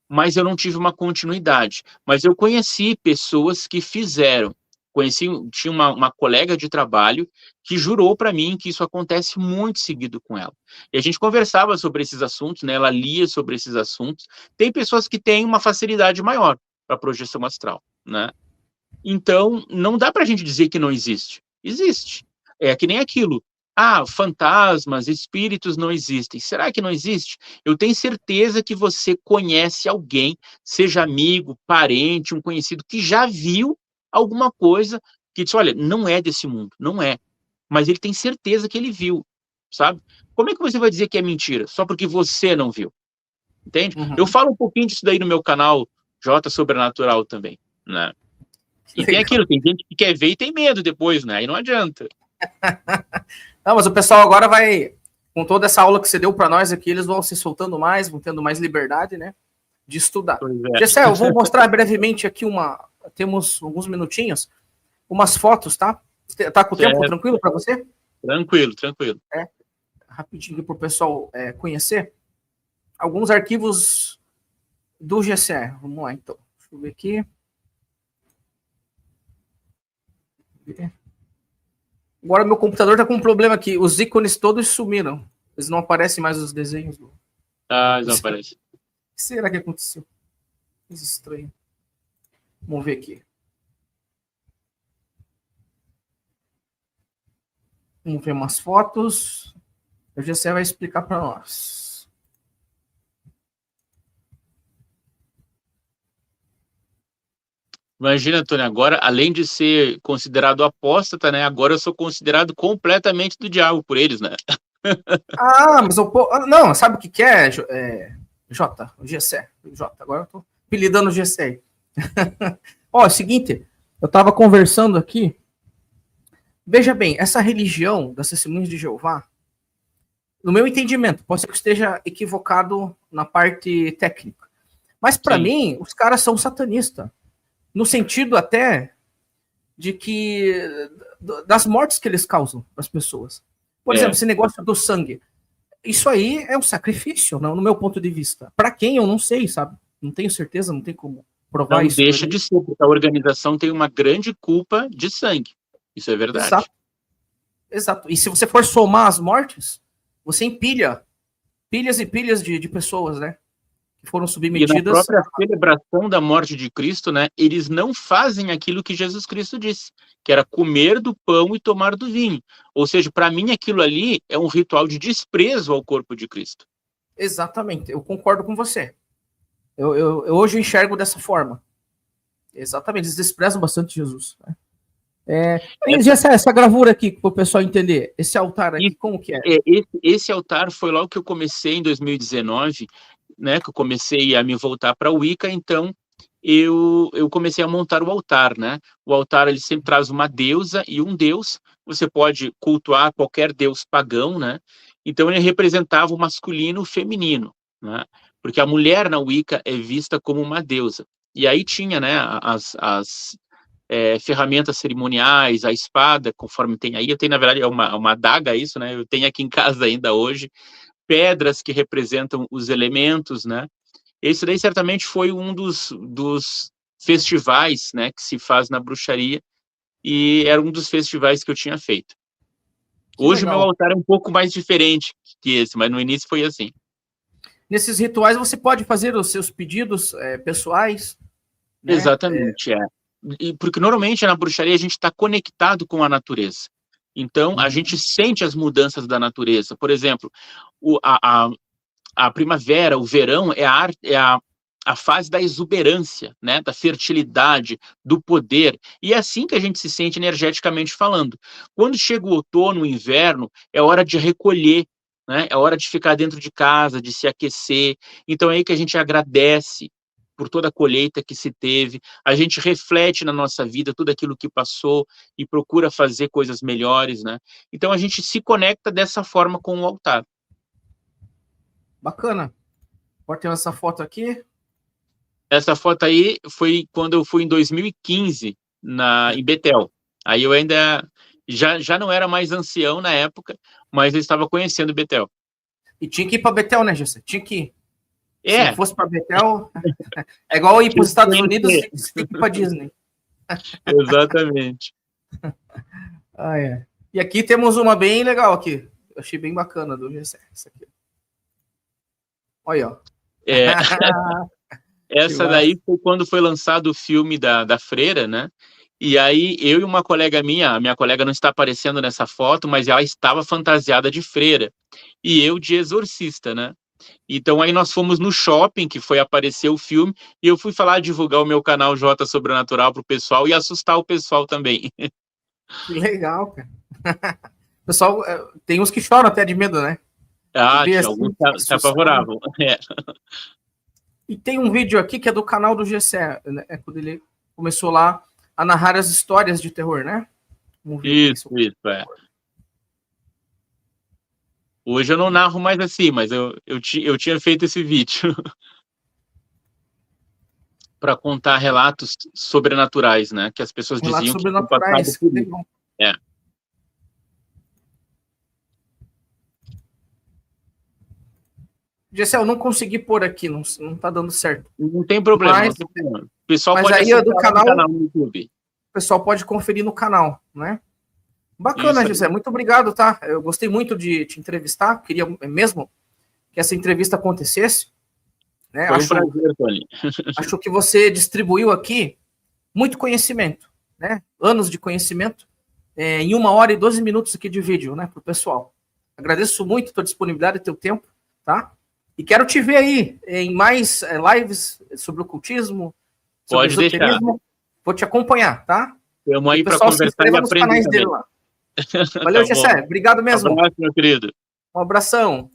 mas eu não tive uma continuidade. Mas eu conheci pessoas que fizeram. Tinha uma colega de trabalho que jurou para mim que isso acontece muito seguido com ela. E a gente conversava sobre esses assuntos, né? Ela lia sobre esses assuntos. Tem pessoas que têm uma facilidade maior para projeção astral, né? Então, não dá para a gente dizer que não existe. Existe. É que nem aquilo. Ah, fantasmas, espíritos não existem. Será que não existe? Eu tenho certeza que você conhece alguém, seja amigo, parente, um conhecido, que já viu alguma coisa que disse, olha, não é desse mundo, não é. Mas ele tem certeza que ele viu, sabe? Como é que você vai dizer que é mentira? Só porque você não viu, entende? Eu Uhum. falo um pouquinho disso daí no meu canal J Sobrenatural também, né? E tem Legal. aquilo, tem gente que quer ver e tem medo depois, né? Aí não adianta. Não, mas o pessoal agora vai, com toda essa aula que você deu para nós aqui, eles vão se soltando mais, vão tendo mais liberdade, né, de estudar. Pois Gessé, é. eu vou mostrar brevemente aqui temos alguns minutinhos, umas fotos, tá? Tá com o tempo Certo. tranquilo para você? Tranquilo, tranquilo. Rapidinho para o pessoal conhecer alguns arquivos do Gessé. Vamos lá, então. Deixa eu ver aqui. Agora meu computador tá com um problema aqui. Os ícones todos sumiram. Eles não aparecem mais os desenhos. Ah, não aparece. O que será que aconteceu? Coisa estranha. Vamos ver aqui. Vamos ver umas fotos. O GC vai explicar para nós. Imagina, Antônio, agora, além de ser considerado apóstata, né? Agora eu sou considerado completamente do diabo por eles, né? Ah, mas eu. Não, sabe o que é? J, o GC. J, agora eu tô apelidando o GC. Ó, é o seguinte, eu tava conversando aqui. Veja bem, essa religião das Testemunhas de Jeová, no meu entendimento, pode ser que eu esteja equivocado na parte técnica, mas para mim, os caras são satanistas. No sentido até de que das mortes que eles causam para as pessoas. Por exemplo, esse negócio do sangue. Isso aí é um sacrifício, não, no meu ponto de vista. Para quem, eu não sei, sabe? Não tenho certeza, não tem como provar não isso. Não deixa de ser, porque a organização tem uma grande culpa de sangue. Isso é verdade. Exato. Exato. E se você for somar as mortes, você empilha pilhas e pilhas de pessoas, né? Que foram submetidas. E na própria celebração da morte de Cristo, né? Eles não fazem aquilo que Jesus Cristo disse, que era comer do pão e tomar do vinho. Ou seja, para mim aquilo ali é um ritual de desprezo ao corpo de Cristo. Exatamente, eu concordo com você. Eu hoje enxergo dessa forma. Exatamente, eles desprezam bastante Jesus. Né? Essa gravura aqui, para o pessoal entender, esse altar aqui, como que é? Esse altar foi logo que eu comecei em 2019, né, que eu comecei a me voltar para o Wicca, então eu comecei a montar o altar, né? O altar, ele sempre traz uma deusa e um deus, você pode cultuar qualquer deus pagão, né? Então ele representava o masculino e o feminino. né? Porque a mulher na Wicca é vista como uma deusa. E aí tinha, né, as ferramentas cerimoniais, a espada, conforme tem aí. Eu tenho, na verdade, uma adaga, isso, né? Eu tenho aqui em casa ainda hoje. Pedras que representam os elementos, né? Esse daí certamente foi um dos festivais, né, que se faz na bruxaria, e era um dos festivais que eu tinha feito. Que Hoje o meu legal. altar é um pouco mais diferente que esse, mas no início foi assim. Nesses rituais você pode fazer os seus pedidos pessoais, né? Exatamente, E porque normalmente na bruxaria a gente está conectado com a natureza. Então, a gente sente as mudanças da natureza. Por exemplo, a primavera, o verão é a fase da exuberância, né, da fertilidade, do poder. E é assim que a gente se sente energeticamente falando. Quando chega o outono, o inverno, é hora de recolher, né, é hora de ficar dentro de casa, de se aquecer. Então é aí que a gente agradece por toda a colheita que se teve, a gente reflete na nossa vida tudo aquilo que passou e procura fazer coisas melhores, né? Então a gente se conecta dessa forma com o altar. Bacana. Pode ter essa foto aqui. Essa foto aí foi quando eu fui em 2015 em Betel. Aí eu ainda já não era mais ancião na época, mas eu estava conhecendo Betel. E tinha que ir para Betel, né, Gessé? Tinha que ir. Se não É, fosse para Betel, é igual ir para os Estados Unidos conhecer. e tem que ir para Disney. Exatamente. Ah, é. E aqui temos uma bem legal aqui. Eu achei bem bacana do Gessé. Essa aqui. Olha, ó. É, essa daí foi quando foi lançado o filme da Freira, né? E aí eu e uma colega minha, a minha colega não está aparecendo nessa foto, mas ela estava fantasiada de freira. E eu de exorcista, né? Então aí nós fomos no shopping, que foi aparecer o filme, e eu fui falar, divulgar o meu canal J Sobrenatural pro pessoal e assustar o pessoal também. Que legal, cara. Pessoal, tem uns que choram até de medo, né? Tinha alguns se apavoravam. É. E tem um vídeo aqui que é do canal do Gessé, né? Quando ele começou lá a narrar as histórias de terror, né? Isso, é. Hoje eu não narro mais assim, mas eu tinha feito esse vídeo para contar relatos sobrenaturais, né? Que as pessoas diziam que tinham passado por isso. É. Gessé, eu não consegui pôr aqui, não tá dando certo. Não tem problema, Mas, não tem problema. O pessoal mas pode aí é do canal no YouTube. O pessoal pode conferir no canal, né? Bacana, Gessé, muito obrigado, tá? Eu gostei muito de te entrevistar, queria mesmo que essa entrevista acontecesse. Né? Foi um prazer, Tony. Acho que você distribuiu aqui muito conhecimento, né? Anos de conhecimento em 1 hora e 12 minutos aqui de vídeo, né, para o pessoal. Agradeço muito a tua disponibilidade e teu tempo, tá? E quero te ver aí em mais lives sobre ocultismo, sobre esoterismo. Deixar. Vou te acompanhar, tá? Estamos aí para conversar e aprender também. Dele lá. Valeu, Gessé. Obrigado mesmo. Um abraço, meu querido. Um abração.